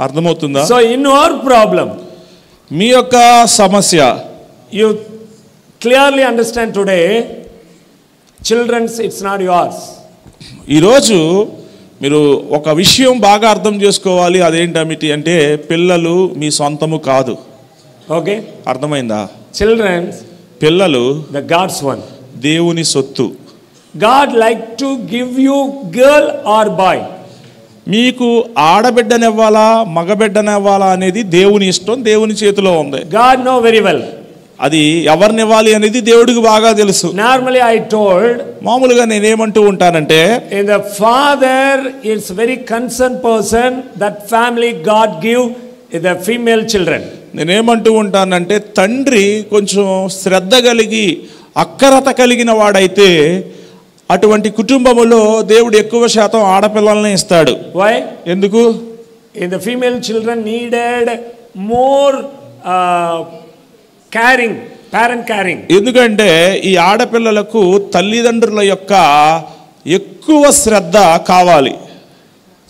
అర్థమవుతుందా? So in your problem, మీ యొక్క సమస్య, you clearly understand today, children's it's not yours. ఈరోజు మీరు ఒక విషయం బాగా అర్థం చేసుకోవాలి. అదేంటమిటి అంటే పిల్లలు మీ సొంతము కాదు. Okay. అర్థమైందా? Children's పిల్లలు the God's one. దేవుని సొత్తు. God like to give you girl or boy. మీకు ఆడబిడ్డనివ్వాలా మగబిడ్డనివ్వాలా అనేది దేవుని ఇష్టం, దేవుని చేతిలో ఉంది. God know very well. అది ఎవరినివ్వాలి అనేది దేవుడికి బాగా తెలుసు. Normally I told, మామూలుగా నేనేమంటూ ఉంటానంటే, in the father is very concerned person, that family God give the female children. నేనేమంటూ ఉంటానంటే తండ్రి కొంచెం శ్రద్ధ కలిగి అక్కరత కలిగిన వాడైతే అటువంటి కుటుంబములో దేవుడు ఎక్కువ శాతం ఆడపిల్లల్ని ఇస్తాడు. Why? ఎందుకు? In the female children needed more caring, parent caring. ఎందుకంటే ఈ ఆడపిల్లలకు తల్లిదండ్రుల యొక్క ఎక్కువ శ్రద్ధ కావాలి.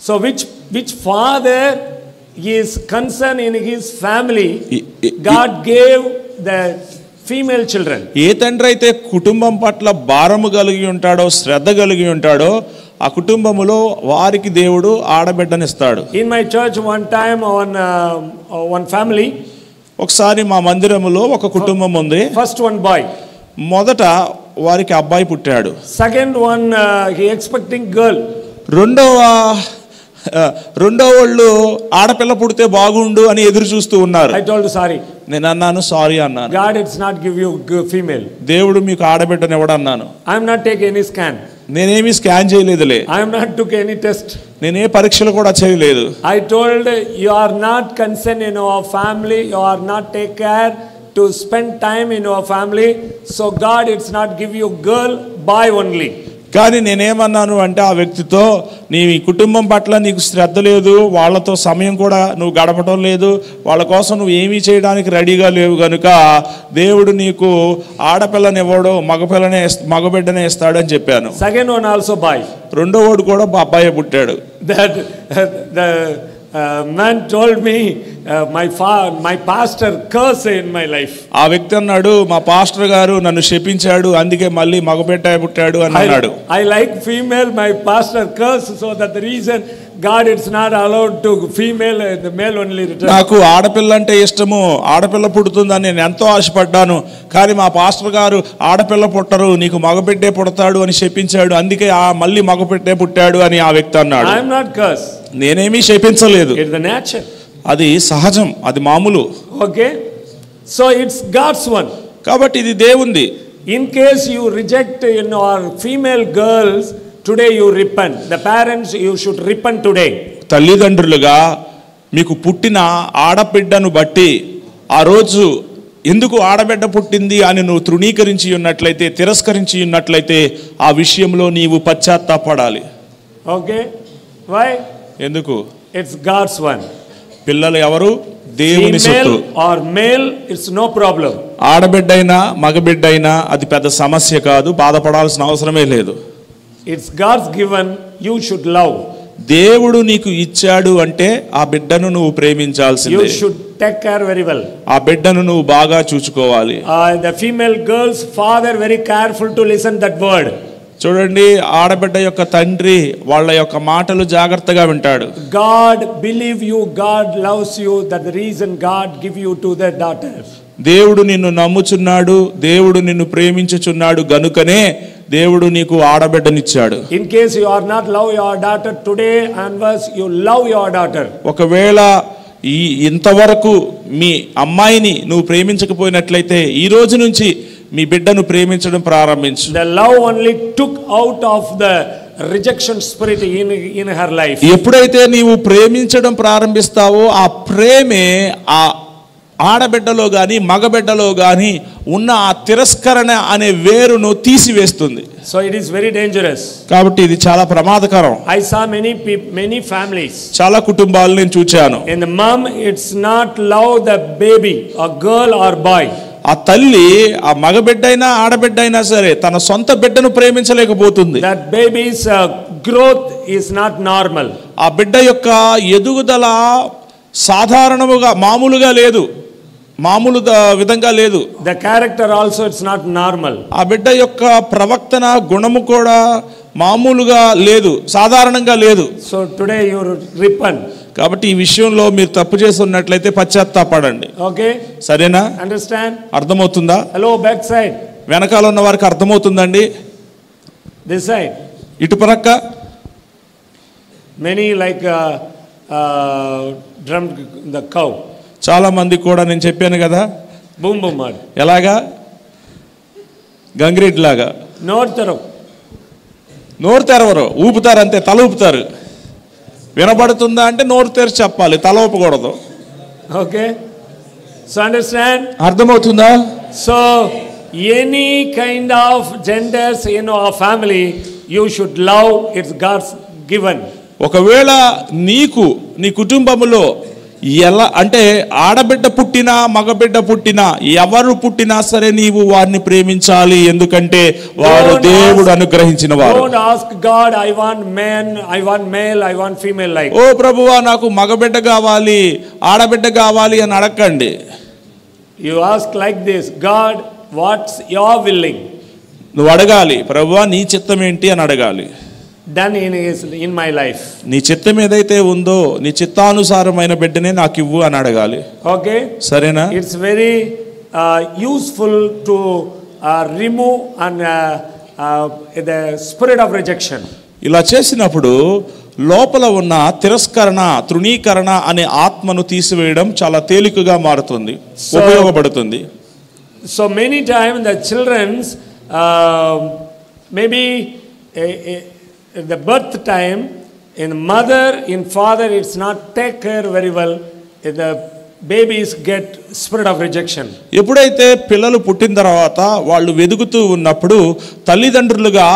So which father is concerned in his family, God gave the female children. ఏ తండ్రి అయితే కుటుంబం పట్ల భారము కలిగి ఉంటాడో, శ్రద్ధ కలిగి ఉంటాడో, ఆ కుటుంబములో వారికి దేవుడు ఆడబిడ్డనిస్తాడు. In my church one time one family, ఒకసారి మా మందిరములో ఒక కుటుంబం ఉంది. first one boy, మొదట వారికి అబ్బాయి పుట్టాడు. second one he expecting girl, రెండో వాళ్ళు ఆడపిల్ల పుడితే బాగుండు అని ఎదురు చూస్తూ ఉన్నారు. I told sorry. నేను అన్నాను సారీ అన్నాను. God it's not give you female. దేవుడు మీకు ఆడబిడ్డని ఎవడన్నాను. I am not take any scan. నేనేమి scan చేయలేదులే. I am not took any test. నేనే పరీక్షలు కూడా చేయలేదు. I told you are not concerned in our family, you are not take care to spend time in our family, so God it's not give you girl, boy only. కానీ నేనేమన్నాను అంటే ఆ వ్యక్తితో, నీ కుటుంబం పట్ల నీకు శ్రద్ధ లేదు, వాళ్ళతో సమయం కూడా నువ్వు గడపడం లేదు, వాళ్ళ కోసం నువ్వు ఏమీ చేయడానికి రెడీగా లేవు కనుక దేవుడు నీకు ఆడపిల్లని ఇవ్వడు, మగబిడ్డనే ఇస్తాడు అని చెప్పాను. Second one also boy. రెండో వాడు కూడా అబ్బాయి పుట్టాడు. That the man told me my pastor curse in my life. ఆ వ్యక్తి అన్నాడు, మా పాస్టర్ గారు నన్ను శపించాడు, అందుకే మళ్ళీ మగబిడ్డ పుట్టాడు అని అన్నాడు. I like female, my pastor curse, so that the reason God it's not allowed to female, the male only return. నాకు ఆడపిల్ల అంటే ఇష్టము, ఆడపిల్ల పుడుతుందని నేను ఎంతో ఆశపడ్డాను, కానీ మా పాస్టర్ గారు ఆడపిల్ల పుట్టరు, నీకు మగబిడ్డే పుడతాడు అని శపించాడు, అందుకే మళ్ళీ మగబిడ్డే పుట్టాడు అని ఆ వ్యక్తి అన్నాడు. I am not curse. నేనేమీ శపించలేదు. It's the nature. అది సహజం, అది మామూలు. Okay, so it's God's one. కాబట్టి ఇది దేవుంది. In case you reject our female girls, today you repent. The parents, you should repent today. తల్లిదండ్రులుగా మీకు పుట్టిన ఆడబిడ్డను బట్టి ఆ రోజు ఎందుకు ఆడబిడ్డ పుట్టింది అని నువ్వు తృణీకరించి ఉన్నట్లయితే, తిరస్కరించి ఉన్నట్లయితే ఆ విషయంలో నీవు పశ్చాత్తాపడాలి. Okay, why? ఎందుకు? It's God's one. పిల్లలు ఎవరు? దేవుని సొత్తు. Or male, it's no problem. ఆడబిడ్డైనా మగబిడ్డైనా అది పెద్ద సమస్య కాదు, బాధపడాల్సిన అవసరమే లేదు. It's God's given, you should love. దేవుడు నీకు ఇచ్చాడు అంటే ఆ బిడ్డను నువ్వు ప్రేమించాల్సిందే. You should take care very well. ఆ బిడ్డను నువ్వు బాగా చూసుకోవాలి. The female girl's father very careful to listen that word. చూడండి, ఆడబిడ్డ యొక్క తండ్రి వాళ్ళ యొక్క మాటలు జాగ్రత్తగా వింటాడు. God believe you, God loves you, that the reason God give you to the daughter. దేవుడు నిన్ను నమ్ముచున్నాడు, దేవుడు నిన్ను ప్రేమించుచున్నాడు గనుకనే దేవుడు నీకు ఆడబిడ్డనిచ్చాడు. In case you are not love your daughter today onwards, you love your daughter. ఒకవేళ ఇంతవరకు మీ అమ్మాయిని నువ్వు ప్రేమించకపోయినట్లయితే ఈ రోజు నుంచి మీ బిడ్డను ప్రేమించడం ప్రారంభించు. The love only took out of the rejection spirit in her life. ఎప్పుడైతే నీవు ప్రేమించడం ప్రారంభిస్తావో ఆ ప్రేమే ఆ ఆడబిడ్డలో గాని మగబిడ్డలో గాని ఉన్న ఆ తిరస్కరణ అనే వేరును తీసివేస్తుంది. So it is very dangerous. కాబట్టి ఇది చాలా ప్రమాదకరం. I saw many families. చాలా కుటుంబాలు నేను చూచాను. And the mom it's not love the baby, a girl or boy. ఆ తల్లి ఆ మగబిడ్డైనా ఆడబిడ్డైనా సరే తన సొంత బిడ్డను ప్రేమించలేకపోతుంది. That baby's growth is not normal. ఆ బిడ్డ యొక్క ఎదుగుదల సాధారణముగా మామూలుగా లేదు, మామూలు విధంగా లేదు. The character also it's not normal. ఆ బిడ్డ యొక్క ప్రవర్తన గుణము కూడా మామూలుగా లేదు, సాధారణంగా లేదు. So today you repent. కాబట్టి ఈ విషయంలో మీరు తప్పు చేసి ఉన్నట్లయితే పశ్చాత్తాపడండి. Okay, సరేనా? understand? అర్థమవుతుందా? Hello, back side. వెనకాల ఉన్న వారికి అర్థమవుతుందండి. This side. ఇటుపక్క Many like drum the cow. చాలా మంది కూడా నేను చెప్పాను కదా, Boom boom mad. ఎలాగా గంగిరెడ్డి లాగా నోరు తెరవరు, ఊపుతారు అంతే, తల ఊపుతారు. వినబడుతుందా అంటే నోరు తెరిచి చెప్పాలి, తల ఊపకూడదు. Okay, so understand? అర్థమవుతుందా? So any kind of genders in our family you should love, it's God's given. ఒకవేళ నీకు నీ కుటుంబములో ఎలా అంటే ఆడబిడ్డ పుట్టినా మగబిడ్డ పుట్టినా ఎవరు పుట్టినా సరే నీవు వారిని ప్రేమించాలి, ఎందుకంటే వారు దేవుడు అనుగ్రహించిన వారు. Don't ask God, I want man, I want male, I want female like. ఓ ప్రభువా నాకు మగబిడ్డ కావాలి ఆడబిడ్డ కావాలి అని అడగండి. You ask like this, God what's your willing? నువ్వు అడగాలి, ప్రభువా నీ చిత్తం ఏంటి అని అడగాలి. Done in my life. నీ చిత్తం ఏదైతే ఉందో నీ చిత్తానుసారమైన బిడ్డనే నాకు ఇవ్వు అని అడగాలి. Okay, సరేనా? it's very useful to remove and the spirit of rejection. ఇలా చేసినప్పుడు లోపల ఉన్న తిరస్కరణ, తృణీకరణ అనే ఆత్మను తీసివేయడం చాలా తేలికగా మారుతుంది, ఉపయోగపడుతుంది. So many times the children's maybe the birth time in mother, in father, it's not take care very well. The babies get spirit of rejection. ఎప్పుడైతే పిల్లలు పుట్టిన తర్వాత వాళ్ళు వెదుగుతూ ఉన్నప్పుడు తల్లిదండ్రులుగా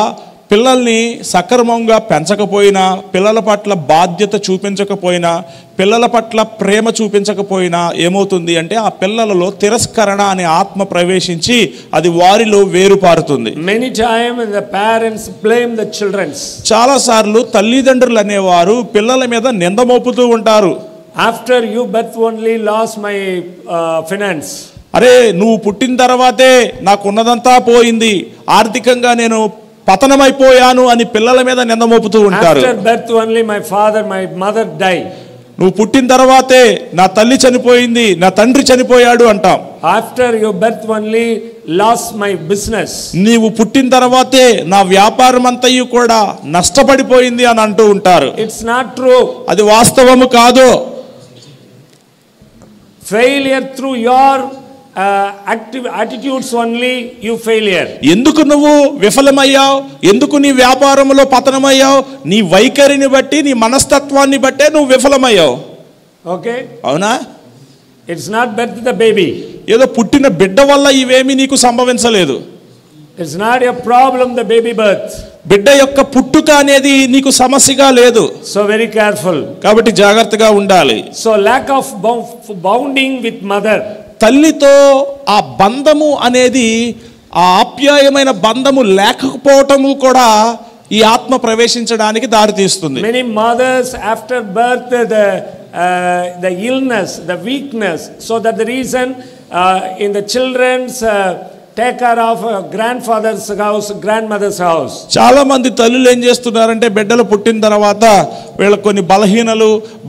పిల్లల్ని సక్రమంగా పెంచకపోయినా, పిల్లల పట్ల బాధ్యత చూపించకపోయినా, పిల్లల పట్ల ప్రేమ చూపించకపోయినా ఏమవుతుంది అంటే ఆ పిల్లలలో తిరస్కరణ అనే ఆత్మ ప్రవేశించి అది వారిలో వేరుపారుతుంది. Many times the parents blame the children. చాలా సార్లు తల్లిదండ్రులు అనేవారు పిల్లల మీద నింద మోపుతూ ఉంటారు. After you birth only lost my finance. అరే నువ్వు పుట్టిన తర్వాతే నాకున్నదంతా పోయింది, ఆర్థికంగా నేను పతనమైపోయాను అని పిల్లల మీద నింద మోపుతూ ఉంటారు. After birth only my father, my mother died. నువ్వు పుట్టిన తర్వాతే నా తల్లి చనిపోయింది, నా తండ్రి చనిపోయాడు అంటాం. After your birth only lost my business. నీవు పుట్టిన తర్వాతే నా వ్యాపారం అంతయు కూడా నష్టపడిపోయింది అని అంటూ ఉంటారు. It's not true. అది వాస్తవము కాదు. Failure through your active attitudes only you failure. ఎందుకు నువ్వు విఫలమయ్యావు, ఎందుకు నీ వ్యాపారంలో పతనమయ్యావు, నీ వైఖరిని బట్టి, నీ మనస్తత్వాన్ని బట్టే నువ్వు విఫలమయ్యావు. Okay, అవునా? it's not birth the baby. ఏదో పుట్టిన బిడ్డ వల్ల ఇవేమీ నీకు సంభవించలేదు. It's not a problem the baby birth. బిడ్డ యొక్క పుట్టుక అనేది నీకు సమస్యగా లేదు. So very careful. కాబట్టి జాగ్రత్తగా ఉండాలి. So lack of bonding with mother. తల్లితో ఆ బంధము అనేది, ఆ ఆప్యాయమైన బంధము లేకపోవటము కూడా ఈ ఆత్మ ప్రవేశించడానికి దారితీస్తుంది. Many mothers after birth the illness, the weakness, so that the reason in the children's take care of grandfather's house, grandmother's house. చాలా మంది తల్లులు ఏం చేస్తున్నారంటే బిడ్డలు పుట్టిన తర్వాత వీళ్ళకి కొన్ని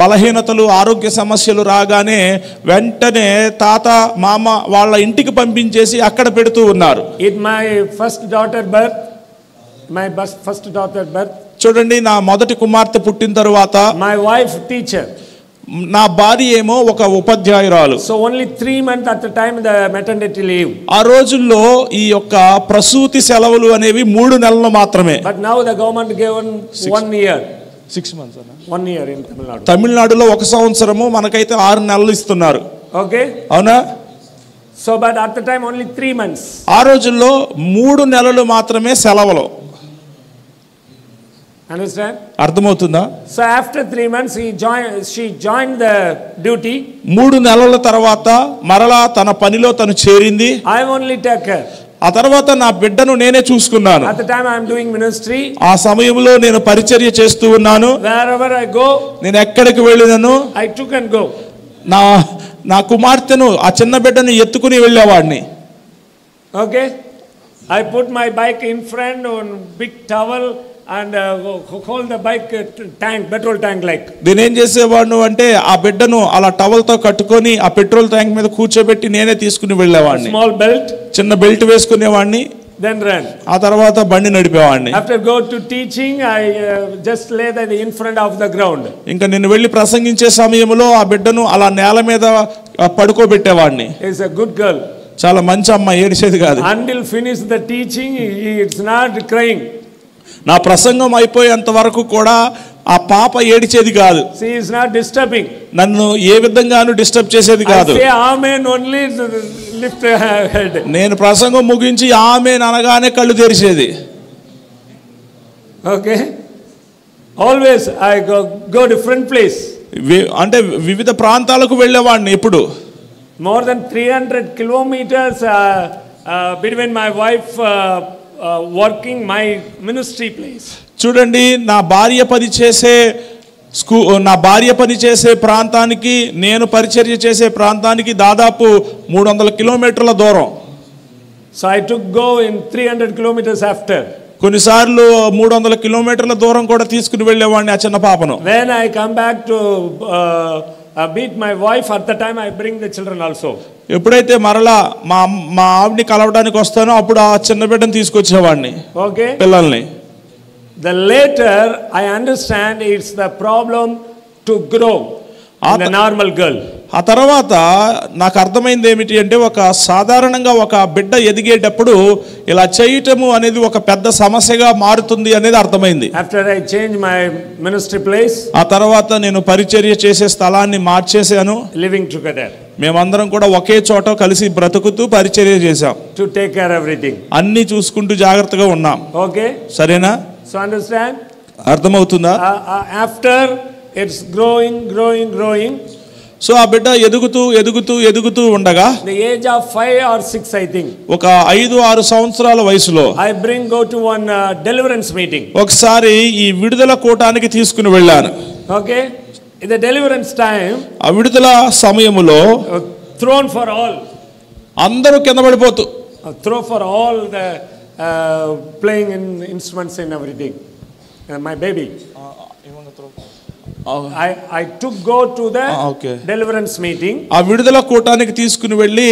బలహీనతలు, ఆరోగ్య సమస్యలు రాగానే వెంటనే తాత మామ వాళ్ళ ఇంటికి పంపించేసి అక్కడ పెడుతూ ఉన్నారు. My first daughter birth, చూడండి, నా మొదటి కుమార్తె పుట్టిన తర్వాత my wife teacher, నా భార్య ఏమో ఒక ఉపాధ్యాయురాలు. So only 3 months at the time the maternity leave. ఆ రోజుల్లో ఈ యొక్క ప్రసూతి సెలవులు అనేవి 3 నెలలు మాత్రమే. But now the government given 1 year. 6 months. 1 year in Tamil Nadu. తమిళనాడులో 1 సంవత్సరము, మనకైతే 6 నెలలు ఇస్తున్నారు. Okay. అవునా? So but at the time only 3 months. ఆ రోజుల్లో 3 నెలలు మాత్రమే సెలవులు. Understand? అర్థమవుతుందా? So after 3 months she joined the duty. 3 నెలల తర్వాత మరలా తన పనిలో తను చేరింది. I only take care. ఆ తర్వాత నా బిడ్డను నేనే చూసుకున్నాను. At the time I am doing ministry. ఆ సమయంలో నేను పరిచర్య చేస్తూ ఉన్నాను. Wherever I go, నేను ఎక్కడికి వెళ్ళినాను I took and go. నా కుమార్తెను, ఆ చిన్న బిడ్డను ఎత్తుకుని వెళ్ళేవాడిని. Okay, I put my bike in front on big towel and hold the bike tank, petrol tank like. నేనేం చేసేవాడిను అంటే ఆ బిడ్డను అలా టవల్తో కట్టుకొని ఆ పెట్రోల్ ట్యాంక్ మీద కూర్చోబెట్టి నేనే తీసుకుని వెళ్ళేవాడిని. Small belt, చిన్న బెల్ట్ వేసుకునేవాడిని. then run. ఆ తర్వాత బండి నడిపేవాడిని. After go to teaching, I just lay that in front of the ground. ఇంకా నేను వెళ్ళి ప్రసంగించే సమయంలో ఆ బిడ్డను అలా నేల మీద పడుకోబెట్టేవాడిని. Is a good girl. చాలా మంచి అమ్మాయి, ఏడిసేది కాదు. Until finish the teaching, it's not crying. నా ప్రసంగం అయిపోయేంత వరకు కూడా ఆ పాప ఏడిచేది కాదు. She is not disturbing. నన్ను ఏ విధంగాను డిస్టర్బ్ చేసేది కాదు. I say amen only, lift her head. నేను ప్రసంగం ముగించి ఆమెన్ అనగానే కళ్ళు తెరిచేది. Okay, always I go different place. అంటే వివిధ ప్రాంతాలకు వెళ్ళేవాడిని. ఎప్పుడు more than 300 kilometers between my wife working my ministry place. చూడండి, నా భార్య పని చేసే ప్రాంతానికి, నేను పరిచర్య చేసే ప్రాంతానికి దాదాపు 300 కిలోమీటర్ల దూరం. So I took go in 300 kilometers after. కొన్నిసార్లు 300 కిలోమీటర్ల దూరం కూడా తీసుకుని వెళ్ళేవాడిని ఆ చిన్న పాపను. When I come back to meet my wife, at the time I bring the children also. ఎప్పుడైతే మరలా మా ఆవిడని కలవడానికి వస్తానో అప్పుడు ఆ చిన్న బిడ్డను తీసుకొచ్చేవాడిని. Okay. పిల్లల్ని. The later I understand it's the problem to grow in a normal girl. ఆ తర్వాత నాకు అర్థమైంది ఏమిటి అంటే సాధారణంగా ఒక బిడ్డ ఎదిగేటప్పుడు ఇలా చేయటము అనేది ఒక పెద్ద సమస్యగా మారుతుంది అనేది అర్థమైంది. After I changed my ministry place, ఆ తర్వాత నేను పరిచర్య చేసే స్థలాన్ని మార్చేశాను. living together. మేమందరం కూడా ఒకే చోట కలిసి బ్రతుకుతూ పరిచర్య చేశాం. To take care of everything. అన్ని చూసుకుంటూ జాగ్రత్తగా ఉన్నాం. Okay. సరేనా? So understand? అర్థమవుతుందా? After it's growing. సో ఆ బిడ్డ ఎదుగుతూ ఉండగా the age of 5 or 6 I think, ఒక 5-6 సంవత్సరాల వయసులో I go to one deliverance meeting. ఒకసారి ఈ విడుదల కూటానికి తీసుకుని వెళ్ళాను. Okay. In the deliverance time, ఆ విడుదల సమయములో thrown for all, అందరూ కింద పడిపోతూ, throw for all the playing in instruments and everything. My baby, I took go to the deliverance meeting. ఆ విడుదల కూటానికి తీసుకుని వెళ్ళి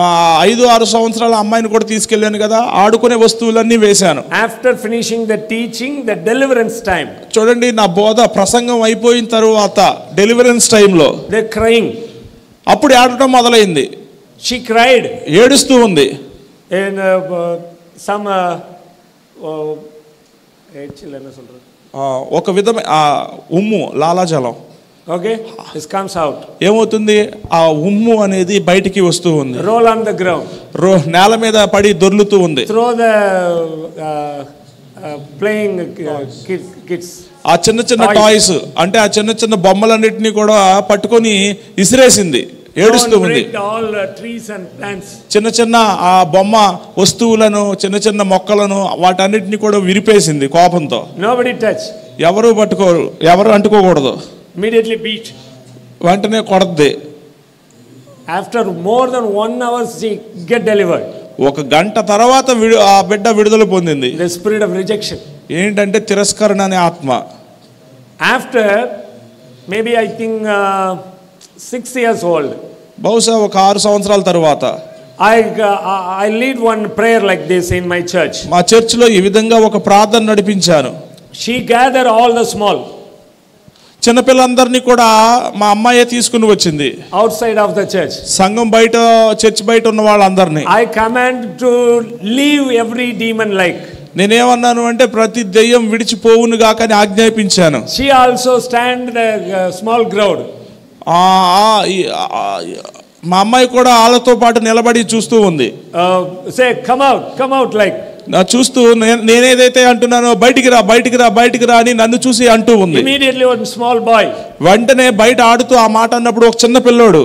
5-6 సంవత్సరాల అమ్మాయిని కూడా తీసుకెళ్ళాను కదా, ఆడుకునే వస్తువులన్నీ వేశాను. After finishing the teaching, the deliverance time, చూడండి నా బోధ ప్రసంగం అయిపోయిన తర్వాత డెలివరెన్స్ టైంలో they crying. అప్పుడు ఏడటం మొదలైంది. She cried. ఏడుస్తూ ఉంది. And some ఒక విధమైన ఉమ్ము, లాలాజలం. Okay, this comes out. ఏమవుతుంది? ఆ ఉమ్ము అనేది బయటికి వస్తూ ఉంది. Roll on the ground. నేల మీద పడి దొర్లుతూ ఉంది. Throw the playing kids. ఆ చిన్న టాయ్స్ అంటే ఆ చిన్న బొమ్మలన్నిటిని కూడా పట్టుకొని ఇసిరేసింది. ఏడుస్తూ ఉంది. చిన్న ఆ బొమ్మ వస్తువులను, చిన్న మొక్కలను, వాటన్నిటిని కూడా విరిపేసింది కోపంతో. Nobody touch. ఎవరు పట్టుకోరు, ఎవరు అంటుకోకూడదు. Immediately beat. వెంటనే కొడద్ది. After more than 1 hour she get delivered. ఒక గంట తర్వాత ఆ బిడ్డ విడుదల పొందింది. The spirit of rejection. ఏంటంటే తిరస్కరణ అనే ఆత్మ. After maybe I think 6 years old, బహుశా ఒక 6 సంవత్సరాల తర్వాత I lead one prayer like this in my church. మా చర్చిలో ఈ విధంగా ఒక ప్రార్థన నడిపించాను. She gather all the small, చిన్నపిల్లలందరినీ కూడా మా అమ్మాయే తీసుకుని వచ్చింది. outside of the church. సంఘం బయట, చర్చ్ బయట ఉన్న వాళ్ళందరినీ I command to leave every demon like. నేనేమన్నాను అంటే ప్రతి దెయ్యం విడిచిపోవును గాక అని ఆజ్ఞాపించాను. She also stand the small crowd. మా అమ్మాయి కూడా వాళ్ళతో పాటు నిలబడి చూస్తూ ఉంది. Say come out like. నా చూస్తూ నేనేదైతే అంటున్నానో బయటికి రా అని నన్ను చూసి అంటూ ఉంది. Immediately one small boy. వెంటనే బయట ఆడుతూ ఆ మాట అన్నప్పుడు ఒక చిన్న పిల్లోడు,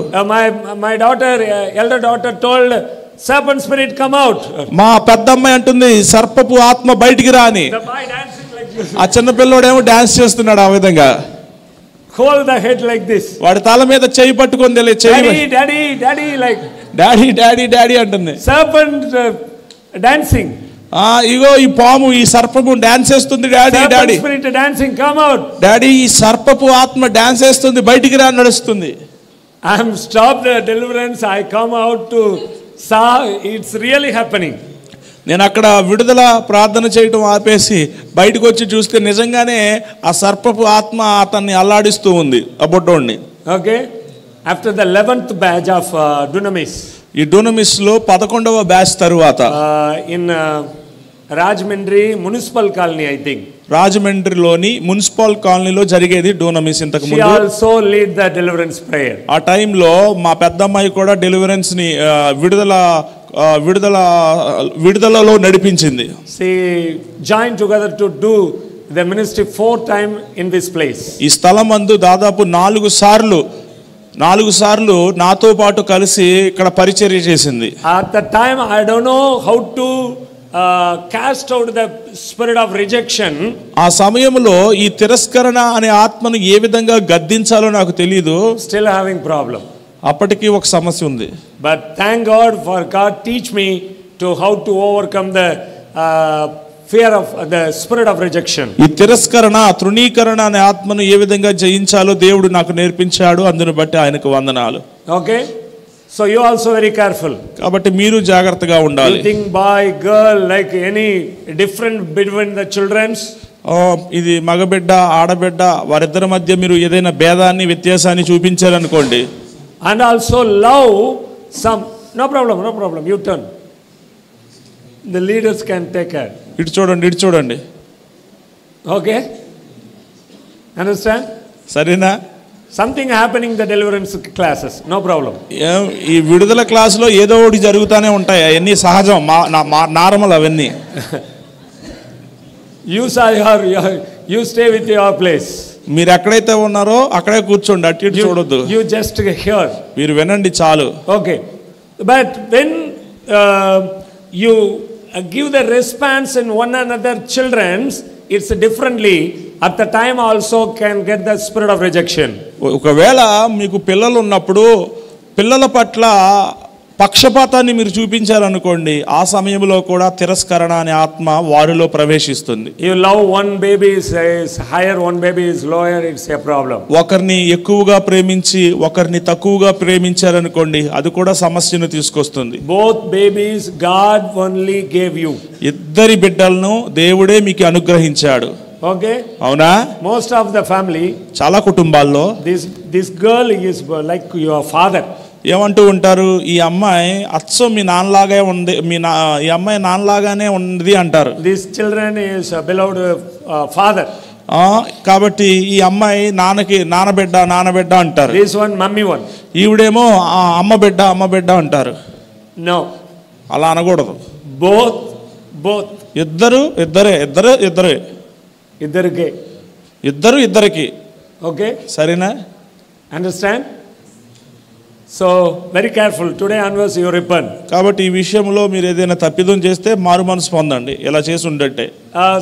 my daughter, elder daughter told serpent spirit come out. మా పెద్దమ్మాయి అంటుంది సర్పపు ఆత్మ బయటికి రా అని. The boy dancing like this. ఆ చిన్న పిల్లోడేమో డాన్స్ చేస్తున్నాడు ఆ విధంగా. Hold the head like this. వాడి తల మీద చెయ్యి పట్టుకొని daddy like. డాడీ అంటుంది. Serpent dancing. ఇగో ఈ పాము, ఈ సర్పము డాన్స్ చేస్తుంది. Daddy spirit dancing come out. Daddy ఈ సర్పపు ఆత్మ డాన్స్ చేస్తుంది, బయటికి రా నడుస్తుంది. I am stopped the deliverance. I come out to saw it's really happening. నేను అక్కడ విడుదల ప్రార్థన చేయటం ఆపేసి బయటకు వచ్చి చూస్తే నిజంగానే ఆ సర్పపు ఆత్మ అతన్ని అల్లాడిస్తూ ఉంది ఆ బొడ్డోడిని. Okay. After the 11th batch of Dunamis, ఈ డునమిస్ లో 11వ బ్యాచ్ తరువాత in Rajahmundry municipal colony, I think రాజమండ్రిలోని మున్సిపల్ కాలనీలో జరిగేది డునమిస్. ఇంతకు ముందు she also lead the deliverance prayer. ఆ టైంలో మా పెద్దమ్మాయి కూడా డెలివరెన్స్ ని విడుదలలో నడిపించింది. She joined together to do the ministry 4 times in this place. ఈ స్థలమందు దాదాపు 4 సార్లు నాతో పాటు కలిసి ఇక్కడ పరిచర్య చేసింది. At the time I don't know how to cast out the spirit of rejection. ఆ సమయంలో ఈ తిరస్కరణ అనే ఆత్మను ఏ విధంగా గద్దించాలో నాకు తెలియదు. Still having problem. అప్పటికి ఒక సమస్య ఉంది. But thank God for God teach me to how to overcome the fear of the spirit of rejection. ఈ తిరస్కరణ తృణీకరణ అనే ఆత్మను ఏ విధంగా జయించాలో దేవుడు నాకు నేర్పించాడు. అందును బట్టి ఆయనకు వందనాలు. Okay, so you also very careful. కాబట్టి మీరు జాగ్రత్తగా ఉండాలి. You think boy girl like any different between the children's? ఇది మగబిడ్డ ఆడబిడ్డ వారిద్దరి మధ్య మీరు ఏదైనా భేదాన్ని వ్యత్యాసాన్ని చూపించారనుకోండి. And also love some, no problem, you turn. The leaders can take care. ఇటు చూడండి. Okay, understand? సరేనా? Something happening in the deliverance classes, no problem. ఈ విడుదల క్లాసులో ఏదో ఒకటి జరుగుతూనే ఉంటాయి. అవన్నీ సహజం, నార్మల్ అవన్నీ. You stay with your place. మీరు ఎక్కడైతే ఉన్నారో అక్కడే కూర్చోండి, అటు ఇటు చూడొద్దు. You just hear. మీరు వినండి చాలు. Okay, but when you give the response in one another children's, it's differently. At the time also can get the spirit of rejection. ఒకవేళ మీకు పిల్లలు ఉన్నప్పుడు పిల్లల పట్ల పక్షపాతాన్ని మీరు చూపించారనుకోండి, ఆ సమయంలో కూడా తిరస్కరణ అనే ఆత్మ వారిలో ప్రవేశిస్తుంది. You love one baby is higher, one baby is lower, it's a problem. ఒకరిని ఎక్కువగా ప్రేమించి ఒకరిని తక్కువగా ప్రేమించారనుకోండి, అది కూడా సమస్యను తీసుకొస్తుంది. Both babies God only gave you. ఇద్దరి బిడ్డలను దేవుడే మీకు అనుగ్రహించాడు. Okay, అవునా? most of the family, చాలా కుటుంబాల్లో this girl is like your father. ఏమంటూ ఉంటారు, ఈ అమ్మాయి అచ్చం మీ నాన్నలాగే ఉంది, ఈ అమ్మాయి నాన్నలాగానే ఉంది అంటారు. This children is beloved father. కాబట్టి ఈ అమ్మాయి నాన్నబిడ్డ అంటారు. This one mummy one. ఈవిడేమో అమ్మ బిడ్డ అంటారు. No, అలా అనకూడదు. both ఇద్దరికి. Okay, సరేనా? understand? So very careful. Today onwards you repent. కాబట్టి ఈ విషయంలో మీరు ఏదైనా తప్పిదం చేస్తే మారు మనసు పొందండి. ఇలా చేసి ఉండట్టే.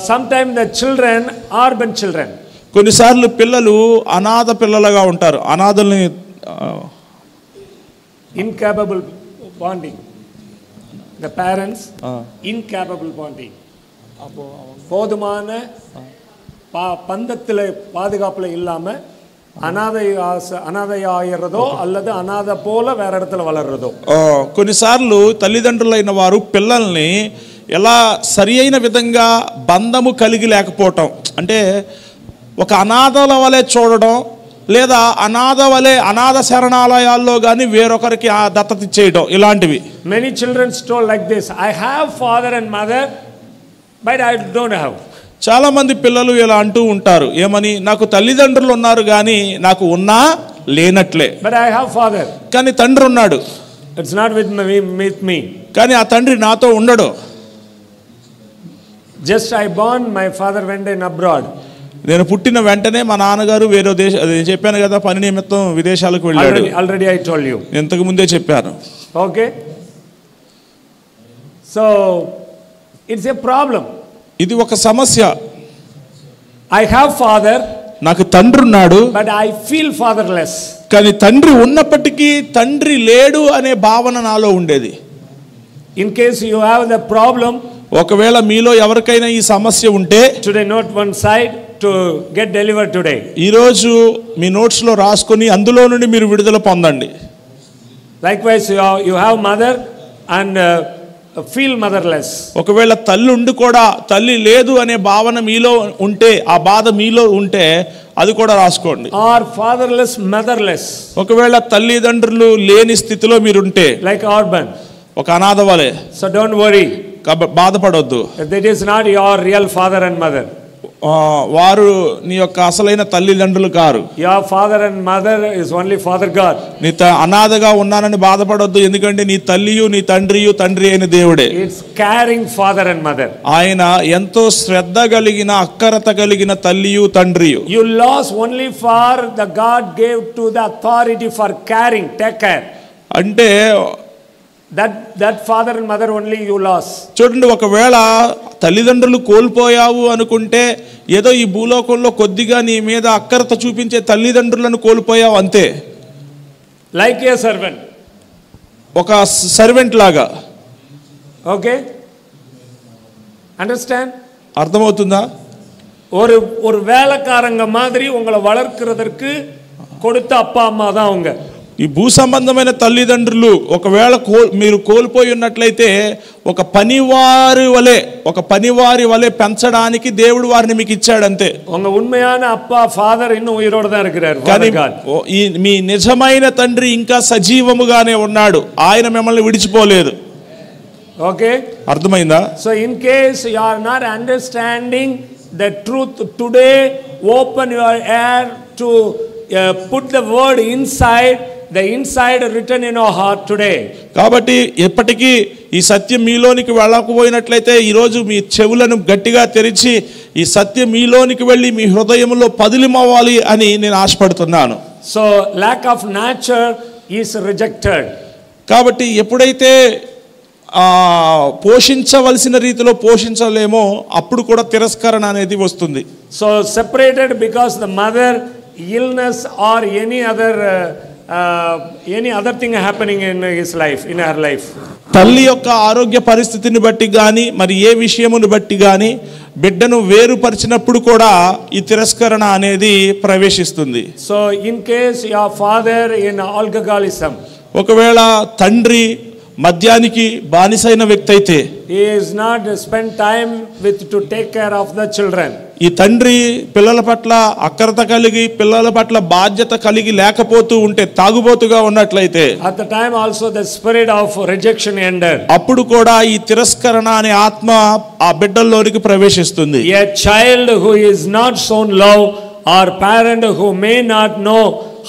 Sometimes the children are urban children. కొన్నిసార్లు పిల్లలు అనాథ పిల్లలుగా ఉంటారు. అనాథల్ని incapable bonding. The parents incapable bonding. போதுமான பந்தத்தில் பாதுகாப்புல இல்லாம అనాథయాయరదో அல்லது అనాథ పోల వేరే இடத்துல వలరదో. కొన్నిసార్లు తల్లిదండ్రులైన వారు పిల్లల్ని ఎలా సరి అయిన విధంగా బంధము కలిగి లేకపోవటం, అంటే ఒక అనాథల వలె చూడడం, లేదా అనాథ శరణాలయాల్లో కానీ వేరొకరికి దత్తత చేయడం, ఇలాంటివి. Many children told like this, I have father and mother but I don't have. చాలా మంది పిల్లలు ఇలా అంటూ ఉంటారు, ఏమని, నాకు తల్లిదండ్రులు ఉన్నారు కానీ నాకు ఉన్నా లేనట్లే. But I have father. కానీ తండ్రి ఉన్నాడు. It's not with me. కానీ ఆ తండ్రి నాతో ఉండడు. Just I born, my father went in abroad. నేను పుట్టిన వెంటనే మా నాన్నగారు వేరే చెప్పాను కదా, పని నిమిత్తం విదేశాలకు వెళ్ళాడు. Already I told you. ఇంతకు ముందే చెప్పాను. Okay, so it's a problem. ఇది ఒక సమస్య. I have father, నాకు తండ్రి ఉన్నాడు, but I feel fatherless. కానీ తండ్రి ఉన్నప్పటికీ తండ్రి లేడు అనే భావన నాలో ఉండేది. In case you have the problem, ఒకవేళ మీలో ఎవరికైనా ఈ సమస్య ఉంటే today note one side to get delivered today. ఈ రోజు మీ నోట్స్ లో రాసుకొని అందులో నుండి మీరు విడుదల పొందండి. Likewise you have mother and feel motherless. ఒకవేళ తల్లి ఉండి కూడా తల్లి లేదు అనే భావన మీలో ఉంటే, ఆ బాధ మీలో ఉంటే అది కూడా రాసుకోండి. Or fatherless, motherless. ఒకవేళ తల్లిదండ్రులు లేని స్థితిలో మీరుంటే, like orphan, ఒక అనాథ వలె. So don't worry. బాధపడొద్దు. That is not your real father and mother. వారు నీ యొక్క అసలైన తల్లిదండ్రులు car. Your father and mother is only Father God. నీ అనాథగా ఉన్నానని బాధపడొద్దు, ఎందుకంటే నీ తల్లియు నీ తండ్రి అయిన దేవుడే. It's caring father and mother. ఆయన ఎంతో శ్రద్ధ కలిగిన అక్కరత కలిగిన తల్లియు తండ్రియు. You lost only for the God gave to the authority for caring, take care. అంటే that father and mother only you lost. చూడండి, ఒకవేళ తల్లిదండ్రులు కోల్పోయావు అనుకుంటే ఏదో ఈ భూలోకంలో కొద్దిగా నీ మీద అక్కరత చూపించే తల్లిదండ్రులను కోల్పోయావు అంతే. Like a servant. ఒక సర్వెంట్ లాగా. Okay? Understand? అర్థమవుతుందా? ஒரு வேலைக்காரங்க மாதிரி உங்களை வளர்க்கிறதற்கு கொடுத்த அப்பா அம்மா தான் அவங்க. ఈ భూ సంబంధమైన తల్లిదండ్రులు ఒకవేళ మీరు కోల్పోయి ఉన్నట్లయితే ఒక పనివారి వలె పెంచడానికి దేవుడు వారిని మీకు ఇచ్చాడు అంతే. உங்க உண்மையான அப்பா ఫాదర్ இன்னும் ఉయిరోడ தான் இருக்கிறார். మీ నిజమైన తండ్రి ఇంకా సజీవముగానే ఉన్నాడు. ఆయన మిమ్మల్ని విడిచిపోలేదు. ఓకే, అర్థమైందా? So in case you are not understanding the truth today, open your ear to put the word inside, the inside written in our heart today. కాబట్టి ఎప్పటికీ ఈ సత్యం మీలోనికి వెళ్ళకపోయినట్లయితే ఈ రోజు మీ చెవులను గట్టిగా తెరిచి ఈ సత్యం మీలోనికి వెళ్ళి మీ హృదయంలో పదిలిమవ్వాలి అని నేను ఆశపడుతున్నాను. So lack of nature is rejected. కాబట్టి ఎప్పుడైతే పోషించవలసిన రీతిలో పోషించలేమో అప్పుడు కూడా తిరస్కరణ అనేది వస్తుంది. So separated because the mother illness or any other thing happening in his life, in her life. తల్లి యొక్క ఆరోగ్య పరిస్థితిని బట్టి కానీ మరి ఏ విషయమును బట్టి కానీ బిడ్డను వేరుపరిచినప్పుడు కూడా ఈ తిరస్కరణ అనేది ప్రవేశిస్తుంది. So in case your father in alcoholism, ఒకవేళ తండ్రి మద్యానికి బానిసైన వ్యక్తి అయితే he is not spend time with to take care of the children. ఈ తండ్రి పిల్లల పట్ల అక్రత కలిగి పిల్లల పట్ల బాధ్యత కలిగి లేకపోతూ ఉంటే తాగుబోతుగా ఉన్నట్లయితే at the time also the spirit of rejection entered. అప్పుడు కూడా ఈ తిరస్కరణ అనే ఆత్మ ఆ బిడ్డల్లోనికి ప్రవేశిస్తుంది. A child who is not shown love or parent who may not know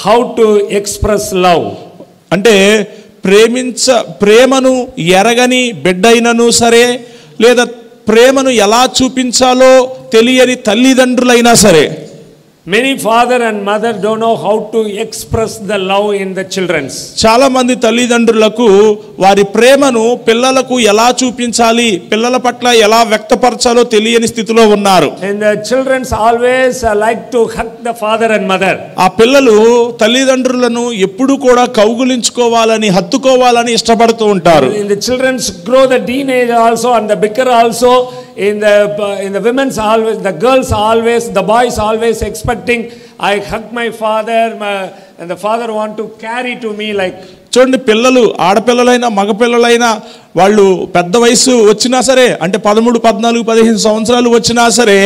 how to express love. అంటే ప్రేమను ఎరగని బిడ్డైనను సరే లేదా ప్రేమను ఎలా చూపించాలో తెలియని తల్లిదండ్రులైనా సరే, many father and mother don't know how to express the love in the children's. చాలా మంది తల్లిదండ్రులకు వారి ప్రేమను పిల్లలకు ఎలా చూపించాలి, పిల్లల పట్ల ఎలా వ్యక్తపరచాలో తెలియని స్థితిలో ఉన్నారు. And the children's always like to hug the father and mother. ఆ పిల్లలు తల్లిదండ్రులను ఎప్పుడు కూడా కౌగులించుకోవాలని హత్తుకోవాలని ఇష్టపడుతూ ఉంటారు. In the children's grow the teenage also and the bicker also. In the women's always, the girls always, the boys always expecting I hug my father and the father want to carry to me like. చూడండి, పిల్లలు ఆడపిల్లలైనా మగపిల్లలైనా వాళ్ళు పెద్ద వయసు వచ్చినా సరే, అంటే 13, 14, 15 సంవత్సరాలు వచ్చినా సరే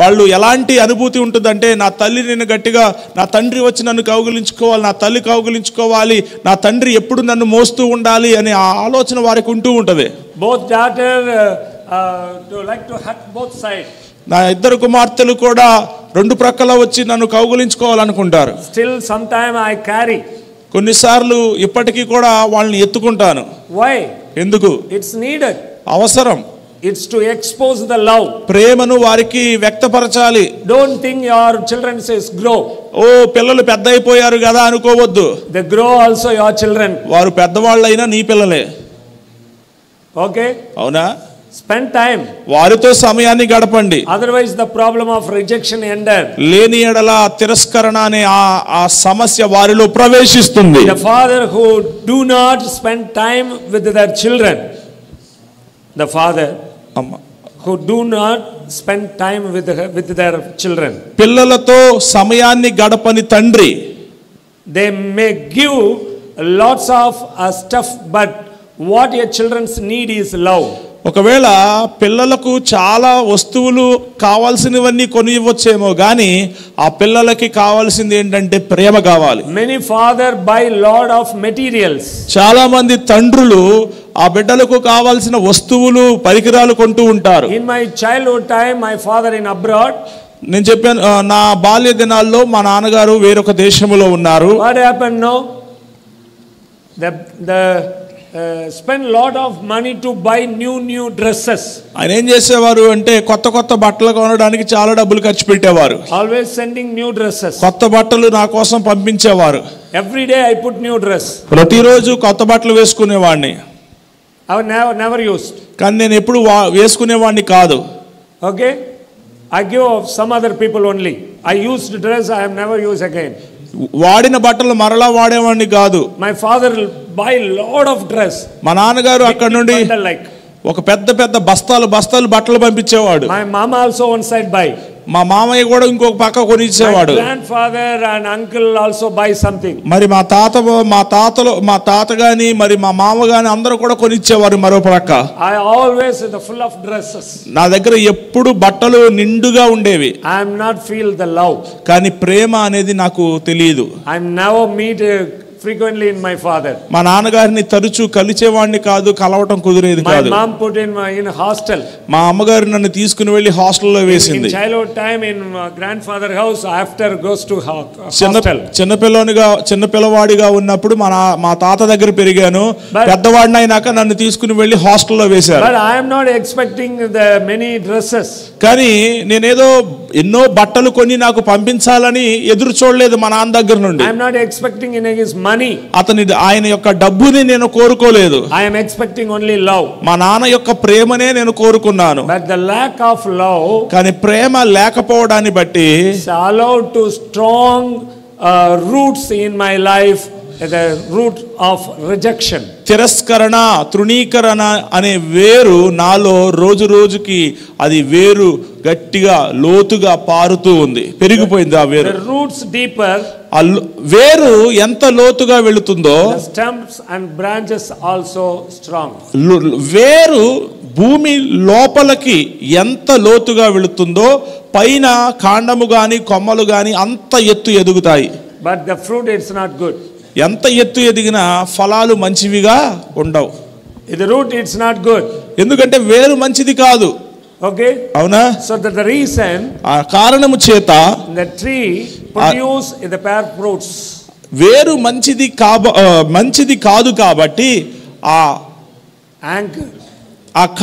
వాళ్ళు ఎలాంటి అనుభూతి ఉంటుందంటే నా తల్లి నేను గట్టిగా, నా తండ్రి వచ్చి నన్ను కౌగిలించుకోవాలి, నా తల్లి కౌగిలించుకోవాలి, నా తండ్రి ఎప్పుడు నన్ను మోస్తూ ఉండాలి అనే ఆ ఆలోచన వారికి ఉంటూ ఉంటుంది. Both daughter to like to hug both sides. నా ఇద్దరు కుమార్తెలు కూడా రెండు ప్రక్కల వచ్చి నన్ను కౌగిలించుకోవాలనుకుంటారు. Still sometime I carry. కొన్నిసార్లు ఇప్పటికీ కూడా వాళ్ళని ఎత్తుకుంటాను. Why? ఎందుకు? It's needed. అవసరం. It's to expose the love. ప్రేమను వారికి వ్యక్తపరచాలి. Don't think your children says grow. ఓ పిల్లలు పెద్ద అయిపోయారు కదా అనుకోవద్దు. They grow also your children. వారు పెద్దవాళ్ళైనా నీ పిల్లలే. Okay? అవునా? Spend time. వారితో సమయాన్ని గడపండి. Otherwise the problem of rejection ended. లేని ఎడల తిరస్కరణ అనే ఆ సమస్య వారిలో ప్రవేశిస్తుంది. The father who do not spend time with their children, the father who do not spend time with their children, పిల్లలతో సమయాన్ని గడపని తండ్రి, they may give lots of stuff but what your children's need is love. ఒకవేళ పిల్లలకు చాలా వస్తువులు కావాల్సినవన్నీ కొని ఇవ్వచ్చేమో కానీ ఆ పిల్లలకి కావాల్సింది ఏంటంటే ప్రేమ కావాలి. Many father buy lot of materials. చాలా మంది తండ్రులు ఆ బిడ్డలకు కావాల్సిన వస్తువులు పరికరాలు కొంటూ ఉంటారు. In my childhood time my father in abroad. నేను చెప్పాను, నా బాల్య దినాల్లో మా నాన్నగారు వేరొక దేశంలో ఉన్నారు. What happened now? The spend lot of money to buy new dresses. ఆయన ఏం చేసేవారు అంటే కొత్త బట్టలు కొనడానికి చాలా డబ్బులు ఖర్చు పెట్టేవారు. Always sending new dresses. కొత్త బట్టలు నా కోసం పంపించేవారు. Every day I put new dress. ప్రతిరోజు కొత్త బట్టలు వేసుకునేవాడిని. I never used. కానీ నేను ఎప్పుడు వేసుకునేవాడిని కాదు. Okay? I give some other people only. I used dress I have never used again. వాడిన బట్టలు మరలా వాడేవాడిని కాదు. My father will buy lot of dress. మా నాన్నగారు అక్కడ నుండి ఒక పెద్ద పెద్ద బస్తాలు బట్టలు పంపించేవాడు. My mama also one side buy. మా మామయ్య కూడా ఇంకొక పక్క కొనిచ్చేవాడు. My grandfather and uncle also buy something. మరి మా తాత గాని మరి మా మామ గాని అందరూ కూడా కొనిచ్చేవారు మరో పక్క. I always full of dresses. నా దగ్గర ఎప్పుడు బట్టలు నిండుగా ఉండేవి. I am not feel the love. కానీ ప్రేమ అనేది నాకు తెలియదు. I never meet frequently in my father. మా నాన్నగారిని తరచూ కలిచేవాడిని కాదు, కలవటం కుదిరేది కాదు. My mom put in hostel. మా అమ్మగారు నన్ను తీసుకుని వెళ్ళి హాస్టల్లో వేసింది. In childhood time in grandfather house, after goes to hostel. చిన్నపిల్లవాడిగా ఉన్నప్పుడు మా తాత దగ్గర పెరిగాను. పెద్దవాడిని అయినాక నన్ను తీసుకుని వెళ్ళి హాస్టల్లో వేశారు. But I am not expecting the many dresses. కానీ నేనేదో ఎన్నో బట్టలు కొని నాకు పంపించాలని ఎదురు చూడలేదు మా నాన్న దగ్గర నుండి. I am not expecting in his money. ఆయన యొక్క డబ్బుని నేను కోరుకోలేదు. I am expecting only love. మా నాన్న యొక్క ప్రేమనే నేను కోరుకున్నాను. But the lack of love, కానీ ప్రేమ లేకపోవడాన్ని బట్టి allowed to strong roots in my life, the root of rejection. తిరస్కరణ, తృణీకరణ అనే వేరు నాలో రోజు రోజుకి అది వేరు గట్టిగా లోతుగా పారుతూ ఉంది, పెరిగిపోయింది ఆ వేరు. The roots deeper, వేరు ఎంత లోతుగా వెళుతుందో the stems and branches also strong. వేరు భూమి లోపలికి ఎంత లోతుగా వెళుతుందో పైన కాండము గాని కొమ్మలు గాని అంత ఎత్తు ఎదుగుతాయి. But the fruit is not good. ఎంత ఎత్తు ఎదిగినా ఫలాలు మంచివిగా ఉండవు. The root it's not good. ఎందుకంటే వేరు మంచిది కాదు. Okay, అవునా? So that the reason, ఆ కారణము చేత the tree produce the pear fruits. వేరు మంచిది కాదు కాబట్టి ఆ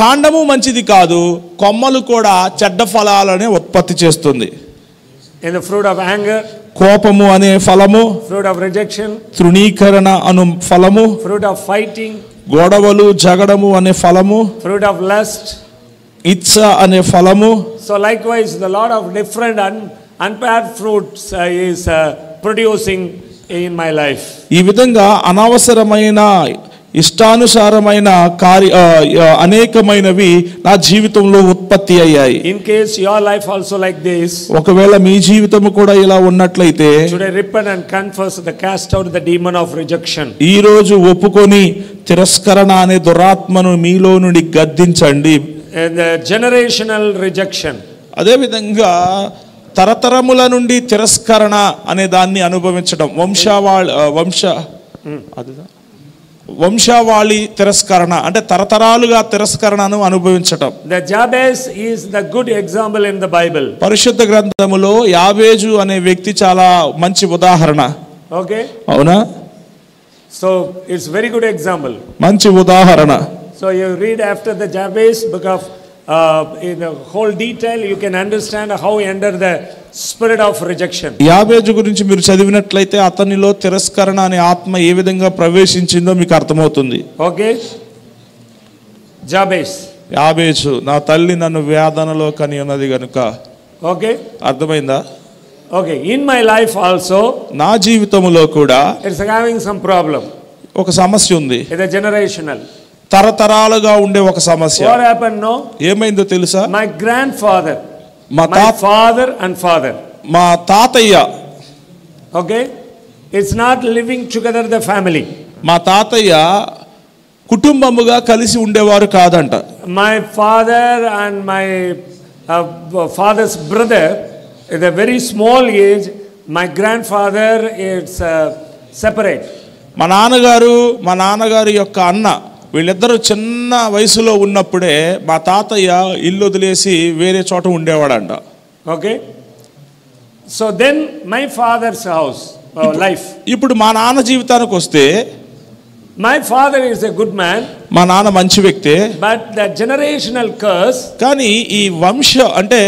కాండము మంచిది కాదు, కొమ్మలు కూడా చెడ్డ ఫలాలనే ఉత్పత్తి చేస్తుంది. In the fruit of anger, కోపము అనే ఫలము, fruit of rejection, తృణీకరణ అను ఫలము, fruit of fighting, గొడవలు జగడము అనే ఫలము, fruit of lust, ఇచ్చ అనే ఫలము. So likewise the lot of different unpaired fruits is producing in my life. ఈ విధంగా అనవసరమైన ఇష్టానుసారమైన అనేకమైనవి నా జీవితంలో ఉత్పత్తి అయ్యాయి. In case your life also like this, ఒకవేళ మీ జీవితం కూడా ఇలా ఉన్నట్లయితే should I repent and confess the cast out the demon of rejection. ఈ రోజు ఒప్పుకొని తిరస్కరణ అనే దురాత్మను మీలో నుండి గద్దించండి. And the generational rejection, అదే విధంగా తరతరముల నుండి తిరస్కరణ అనే దాన్ని అనుభవించడం, వంశావళి తిరస్కరణ అంటే తరతరాలుగా తిరస్కరణను అనుభవించటం. The Jabez is the good example in the Bible. పరిశుద్ధ గ్రంథములో యాబేజు అనే వ్యక్తి చాలా మంచి ఉదాహరణ. Okay, అవునా? so it's very good example, మంచి ఉదాహరణ. So you read after the Jabez book of in the whole detail, you can understand how he entered the spirit of rejection. యాబేజు గురించి మీరు చదివినట్లయితే అతనిలో తిరస్కరణ అనే ఆత్మ ఏ విధంగా ప్రవేశించిందో మీకు అర్థమవుతుంది. Okay, Jabez. యాబేజు, నా తల్లి నన్ను వేదనలో కని ఉన్నది గనుక. Okay, అర్థమైందా? Okay, in my life also, నా జీవితంలో కూడా it's having some problem. ఒక సమస్య ఉంది. It's a generational. తరతరాలుగా ఉండే ఒక సమస్య. What happened? No, ఏమైందో తెలుసా? my grandfather, my father and father, మా తాతయ్య, okay, it's not living together the family. మా తాతయ్య కుటుంబముగా కలిసి ఉండేవారు కాదంట. My father and my father's brother, at a very small age, my grandfather is separate. మా నాన్నగారు యొక్క అన్న వీళ్ళిద్దరూ చిన్న వయసులో ఉన్నప్పుడే మా తాతయ్య ఇల్లు వదిలేసి వేరే చోట ఉండేవాడంట. Okay, so then my father's house life. ఇప్పుడు మా నాన్న జీవితానికి వస్తే, my father is a good man, మా నాన్న మంచి వ్యక్తే, బట్ ద జనరేషనల్ కర్స్, కానీ ఈ అంటే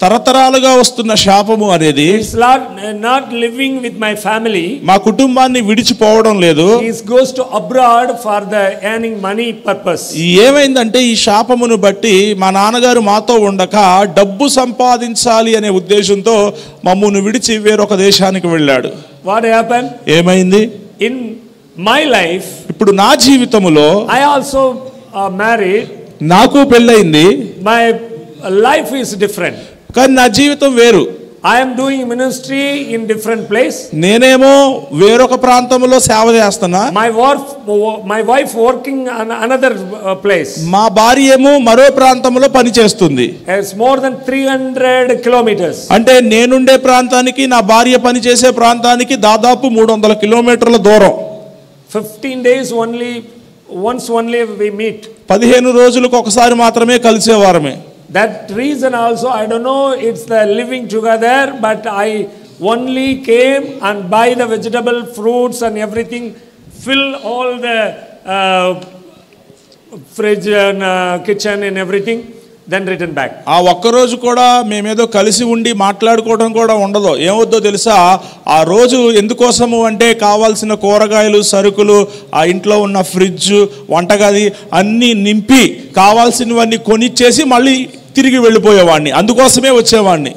తరతరాలుగా వస్తున్న శాపము అనేది it's not living with my family, మా కుటుంబాన్ని విడిచిపోవడం లేదు. హి goes to abroad for the earning money purpose. ఏమైందంటే ఈ శాపమును బట్టి మా నాన్నగారు మాతో ఉండక డబ్బు సంపాదించాలి అనే ఉద్దేశంతో మమ్మల్ని విడిచి వేరొక దేశానికి వెళ్ళాడు. What happen? ఏమైంది? ఇన్ మై లైఫ్, ఇప్పుడు నా జీవితములో I also married నాకు పెళ్ళయింది, my life is different. కానీ నా జీవితం వేరు. I am doing ministry in different place. నేనేమో వేరొక ప్రాంతంలో సేవ చేస్తున్నా. My wife working on another place. మా భార్య ఏమో మరో ప్రాంతంలో పని చేస్తుంది. It's more than 300 kilometers. అంటే నేనుండే ప్రాంతానికి నా భార్య పని చేసే ప్రాంతానికి దాదాపు 300 కిలోమీటర్ల దూరం. 15 days once only we meet. 15 రోజులకు ఒకసారి మాత్రమే కలిసేవారమే. That reason also, I don't know, it's the living together, but I only came and buy the vegetable, fruits and everything, fill all the fridge and kitchen and everything, then return back. ఆ ఒక్క రోజు కూడా మేమేదో కలిసి ఉండి మాట్లాడుకోవడం కూడా ఉండదు. ఏమవుద్దో తెలుసా, ఆ రోజు ఎందుకోసము అంటే కావాల్సిన కూరగాయలు, సరుకులు, ఆ ఇంట్లో ఉన్న ఫ్రిడ్జ్, వంటగది అన్నీ నింపి కావాల్సినవన్నీ కొనిచ్చేసి మళ్ళీ తిరిగి వెళ్ళిపోయేవాడిని. అందుకోసమే వచ్చేవాడిని.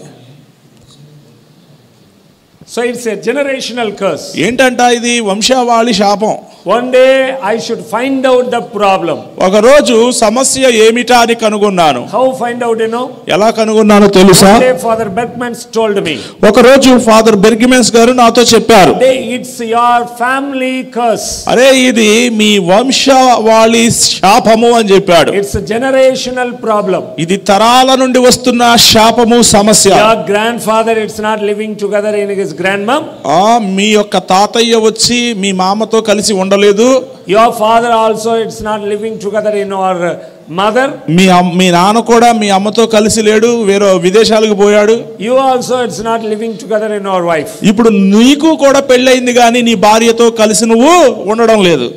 So it's a generational curse. ఏంటంట ఇది? వంశావళి శాపం. One day I should find out the problem. ఒక రోజు సమస్య ఏమిటా అని కనుగొన్నాను. How find out, you know? ఎలా కనుగొన్నానో తెలుసా? One day Father Beckmans told me. ఒక రోజు ఫాదర్ బెర్గిమెన్స్ గారు నాతో చెప్పారు, It's your family curse. అరే ఇది మీ వంశావళి శాపము అని చెప్పాడు. It's a generational problem. ఇది తరాల నుండి వస్తున్న శాపము, సమస్య. Your grandfather it's not living together in his grandmom. మీ యొక్క తాతయ్య వచ్చి మీ మామతో కలిసి ఉండలేదు. Your father also it's not living together in our mother. మీ నాన్న కూడా మీ అమ్మతో కలిసి లేడు, వేరే విదేశాలకు పోయాడు. You also it's not living together in our wife. ఇప్పుడు నీకు కూడా పెళ్ళయింది కానీ నీ భార్యతో కలిసి నువ్వు ఉండడం లేదు.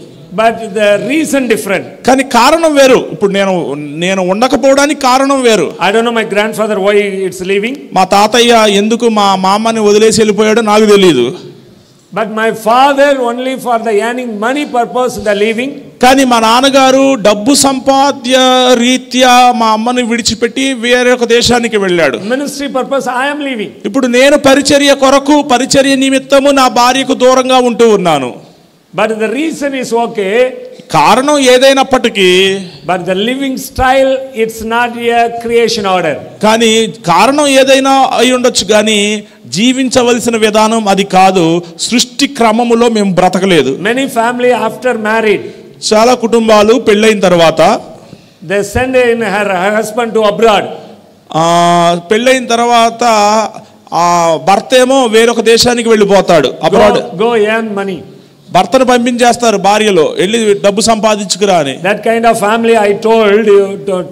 But the reason different. కానీ కారణం వేరు. ఇప్పుడు నేను ఉండకపోవడానికి కారణం వేరు. I don't know my grandfather why it's leaving. మా తాతయ్య ఎందుకు మా మామని వదిలేసి వెళ్ళిపోయాడో నాకు తెలియదు. But my father only for the earning money purpose the leaving. కానీ మా నాన్నగారు డబ్బు సంపాద్య రీత్యా మా అమ్మని విడిచిపెట్టి వేరే ఒక దేశానికి వెళ్ళాడు. Ministry purpose I am leaving. ఇప్పుడు నేను పరిచర్య కొరకు, పరిచర్య నిమిత్తము నా భార్యకు దూరంగా ఉంటూ ఉన్నాను. But the reason is okay. కారణం ఏదైనప్పటికీ, but the living style it's not a creation order. కానీ కారణం ఏదైనా అయి ఉండొచ్చు కానీ జీవించవలసిన విధానం అది కాదు. సృష్టి క్రమములో మేము బ్రతకలేదు. Many family after married, చాలా కుటుంబాలు పెళ్ళైన తర్వాత they send in her husband to abroad. పెళ్ళైన తర్వాత ఆ భర్త ఏమో వేరొక దేశానికి వెళ్ళిపోతాడు. Abroad go earn money. భర్తను పంపించేస్తారు భార్యలో, వెళ్ళి డబ్బు సంపాదించుకురా అని. That kind of family I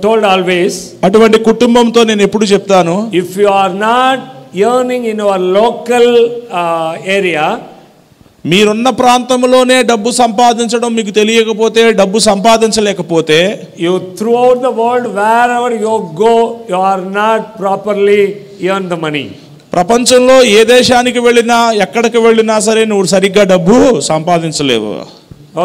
told always. అటువంటి కుటుంబంతో నేను ఎప్పుడు చెప్తాను, if you are not earning in our local area, మీరున్న ప్రాంతంలోనే డబ్బు సంపాదించడం మీకు తెలియకపోతే, డబ్బు సంపాదించలేకపోతే, you throughout the world wherever you go you are not properly earn the money. ప్రపంచంలో ఏ దేశానికి వెళ్ళినా ఎక్కడికి వెళ్ళినా సరే నువ్వు సరిగ్గా డబ్బు సంపాదించలేవు.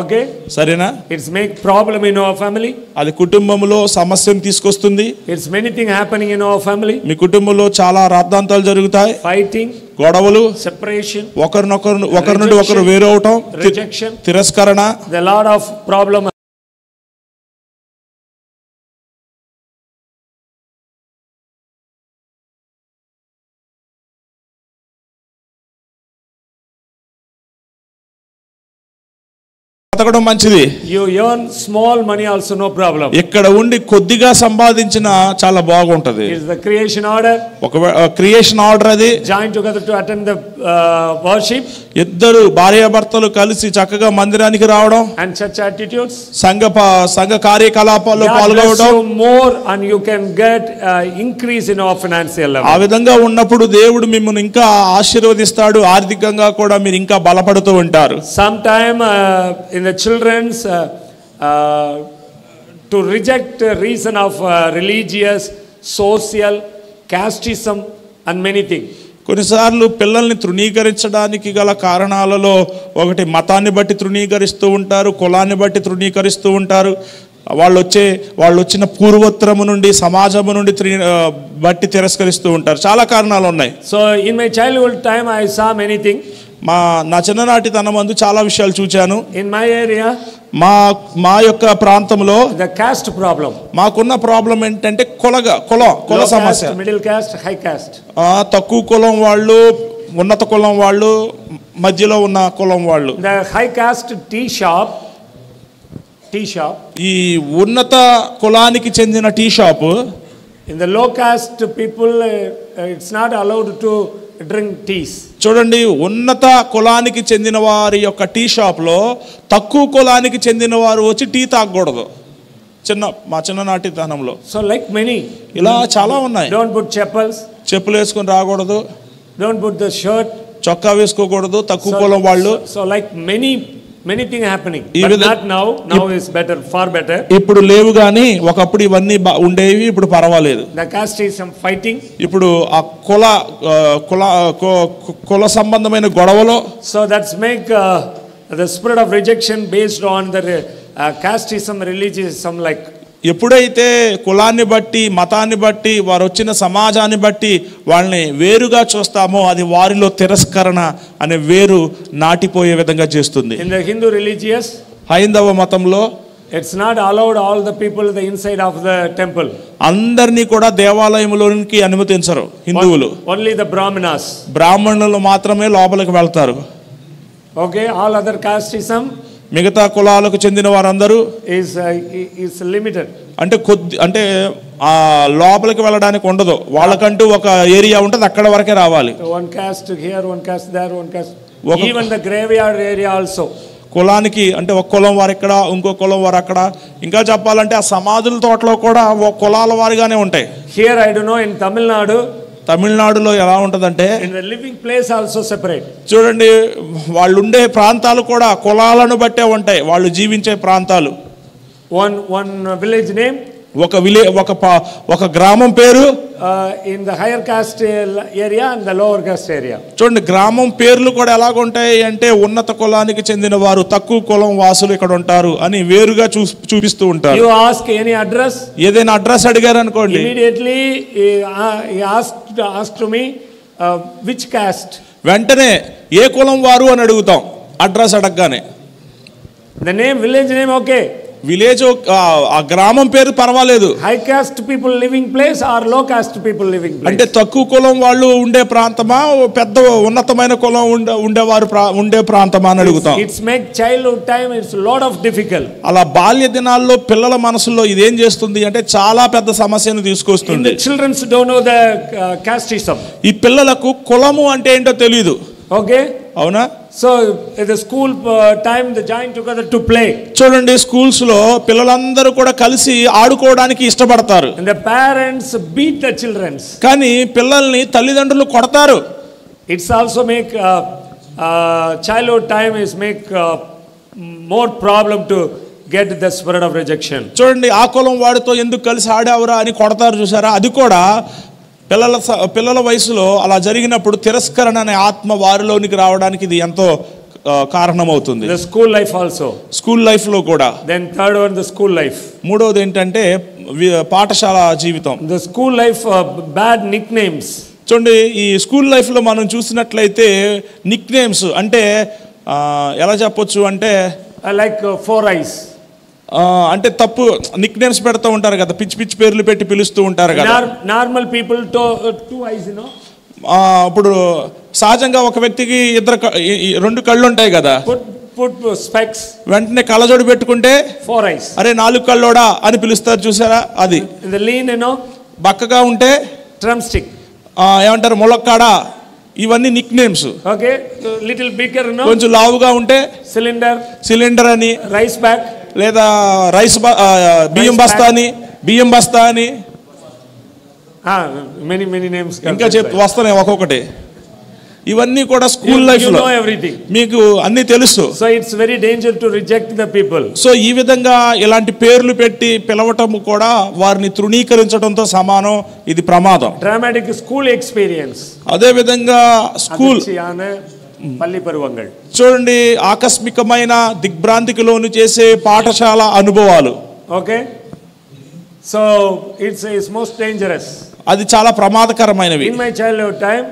ఓకే, సరేనా? It's make problem in our family. అది కుటుంబంలో సమస్యను తీసుకొస్తుంది. It's many thing happening in our family. మీ కుటుంబంలో చాలా రాద్ధాంతాలు జరుగుతాయి. ఫైటింగ్, గొడవలు, సెపరేషన్, ఒకరి నుండి ఒకరు వేరవటం, రిజెక్షన్, తిరస్కరణ, ద లాట్ ఆఫ్ ప్రాబ్లమ్. బతకడం మంచిది. You earn small money also no problem. ఇక్కడ ఉండి కొద్దిగా సంపాదించిన చాలా బాగుంటది. It is the creation order. ఒక క్రియేషన్ ఆర్డర్ అది. Join together to attend the worship. ఇద్దరు భార్యాభర్తలు కలిసి చక్కగా మందిరానికి రావడం. And church attitudes. సంఘ కార్యకలాపాల్లో పాల్గొనడం. More and you can get increase in our financial level. ఆ విధంగా ఉన్నప్పుడు దేవుడు మిమ్మల్ని ఇంకా ఆశీర్వదిస్తాడు. ఆర్థికంగా కూడా మీరు ఇంకా బలపడుతూ ఉంటారు. Sometime in the children's to reject reason of religious, social, casteism and many things. కొన్నిసార్లు పిల్లల్ని తృణీకరించడానికి గల కారణాలలో ఒకటి మతాన్ని బట్టి తృణీకరిస్తూ ఉంటారు, కులాన్ని బట్టి తృణీకరిస్తూ ఉంటారు. వాళ్ళు వచ్చిన పూర్వోత్తరము నుండి, సమాజము నుండి బట్టి తిరస్కరిస్తూ ఉంటారు. చాలా కారణాలు ఉన్నాయి. So in my childhood time I saw many things. నా చిన్ననాటి తనమందు చాలా విషయాలు చూచాను. In my area, మా యొక్క ప్రాంతంలో the caste problem. మాకున్న ప్రాబ్లం ఏంటంటే కుల సమస్య. Middle caste, high caste. తక్కువ కులం వాళ్ళు, ఉన్నత కులం వాళ్ళు, మధ్యలో ఉన్న కులం వాళ్ళు. The high caste tea shop. ఈ ఉన్నత కులానికి చెందిన tea shop. In the low caste people, it's not allowed to drink teas. చూడండి, ఉన్నత కులానికి చెందిన వారి యొక్క టీ షాప్లో తక్కువ కులానికి చెందిన వారు వచ్చి టీ తాగకూడదు. మా చిన్ననాటి తనంలో. So like many, ఇలా చాలా ఉన్నాయి. don't put చెప్పులు వేసుకొని రాకూడదు. don't put the shirt. చొక్కా వేసుకోకూడదు తక్కువ కులం వాళ్ళు. So like many things happening, but not now is better, far better. ఇప్పుడు లేవు గానీ ఒకప్పుడు ఇవన్నీ ఉండేవి, ఇప్పుడు పర్వాలేదు. The casteism fighting. ఇప్పుడు ఆ కుల సంబంధమైన గొడవలో. So that's make the spirit of rejection based on the casteism, religiosism, like ఎప్పుడైతే కులాన్ని బట్టి, మతాన్ని బట్టి, వారు వచ్చిన సమాజాన్ని బట్టి వాళ్ళని వేరుగా చూస్తామో అది వారిలో తిరస్కరణ అనే వేరు నాటిపోయే విధంగా చేస్తుంది. In the Hindu religious, హైందవ మతంలో it's not allowed all the people the inside of the temple. అందరినీ కూడా దేవాలయంలోనికి అనుమతించరు హిందువులు. Only the brahmanas. బ్రాహ్మణులు మాత్రమే లోపలికి వెళ్తారు. Okay, all other casteism, మిగతా కులాలకు చెందిన వారందరూ is limited. అంటే ఆ లోపలికి వెళ్ళడానికి ఉండదు. వాళ్ళకంటూ ఒక ఏరియా ఉంటుంది, అక్కడ వరకే రావాలి. One caste here, one caste there, one caste. Even the graveyard area also. కులానికి అంటే ఒక కులం వారు ఇక్కడ, ఇంకో కులం వారు అక్కడ. ఇంకా చెప్పాలంటే ఆ సమాధుల తోటలో కూడా ఒక కులాల వారిగానే ఉంటాయి. Here I don't know, in తమిళనాడులో ఎలా ఉంటుందంటే in the living place also separate. చూడండి, వాళ్ళు ఉండే ప్రాంతాలు కూడా కులాలను బట్టే ఉంటాయి, వాళ్ళు జీవించే ప్రాంతాలు. One village name, ఒక గ్రామం పేరు in the higher caste area and the lower caste area. చూడండి, గ్రామం పేర్లు కూడా ఎలాగుంటాయి అంటే ఉన్నత కులానికి చెందిన వారు, తక్కువ కులం వాసులు ఇక్కడ ఉంటారు అని వేరుగా చూపిస్తూ ఉంటారు. You ask any address, ఏదైనా అడ్రస్ అడిగారు అనుకోండి, immediately he asked to me which caste. వెంటనే ఏ కులం వారు అని అడుగుతాం అడ్రస్ అడగగానే. The name, village name, okay. Village ఆ గ్రామం పేరు పర్వాలేదు. High caste people living place or low caste people living place. అంటే తక్కువ కులం వాళ్ళు ఉండే ప్రాంతమా, పెద్ద ఉన్నతమైన కులం ఉండేవారు ఉండే ప్రాంతమా అని అడుగుతాం. It's make childhood time it's lot of difficult. అలా బాల్య దినాల్లో పిల్లల మనసులో ఇదేం చేస్తుంది అంటే చాలా పెద్ద సమస్యను తీసుకొస్తుంది. Childrens don't know the casteism. ఈ పిల్లలకు కులము అంటే ఏంటో తెలియదు. ఓకే, అవునా? So the school time they join together to play. చూడండి, స్కూల్స్ లో పిల్లలందరూ కూడా కలిసి ఆడుకోవడానికి ఇష్టపడతారు. And the parents beat the children. కానీ పిల్లల్ని తల్లిదండ్రులు కొడతారు. It's also make childhood time is make more problem to get the spirit of rejection. చూడండి, ఆ కులం వాడితో ఎందుకు కలిసి ఆడావురా అని కొడతారు చూసారా. అది కూడా పిల్లల వయసులో అలా జరిగినప్పుడు తిరస్కరణ అనే ఆత్మ వారిలోనికి రావడానికి ఇది ఎంతో కారణమవుతుంది. The school life also. School life లో కూడా. Then third one, the school life. మూడోది ఏంటంటే పాఠశాల జీవితం. The school life, bad nicknames. చూడండి, ఈ స్కూల్ లైఫ్ లో మనం చూసినట్లయితే నిక్ నేమ్స్ అంటే ఎలా చెప్పొచ్చు అంటే like 4 eyes. అంటే తప్పు నిక్ నేమ్స్ పెడతా ఉంటారు కదా, పిచ్చి పిచ్చి పేర్లు పెట్టి పిలుస్తూ ఉంటారు కదా. Normal people 2 eyes, you know. ఇప్పుడు సహజంగా ఒక వ్యక్తికి 2 కళ్ళు ఉంటాయి కదా. put specs, వెంటనే కళ్ళజోడు పెట్టుకుంటే 4 eyes. అరే 4 కళ్ళోడా అని పిలుస్తారు చూసారా. అది the lean, you know. బక్కగా ఉంటే drumstick, ఏమంటారు ములక్కాడా. ఇవన్నీ Nick names. Okay, little bigger, you know. కొంచెం లావుగా ఉంటే సిలిండర్ అని, రైస్ బ్యాగ్ లేదా బియ్యం బస్తా అని మెనీ నేమ్స్ ఇంకా వస్తున్నాయి ఒక్కొక్కటి. ఇవన్నీ కూడా స్కూల్ లైఫ్ లో మీకు అన్ని తెలుసు. So it's very danger to reject the people. So ఈ విధంగా ఇలాంటి పేర్లు పెట్టి పిలవటం కూడా వారిని తృణీకరించడంతో సమానం. ఇది ప్రమాదం. Dramatic school experience. అదే విధంగా స్కూల్ పల్లి పరువంగల్. చూడండి, ఆకస్మికమైన దిగ్భ్రాంతికి లోను చేసే పాఠశాల అనుభవాలు. Okay, so it's most dangerous. అది చాలా ప్రమాదకరమైనవి. ఇన్ మై చైల్డ్హుడ్ టైం,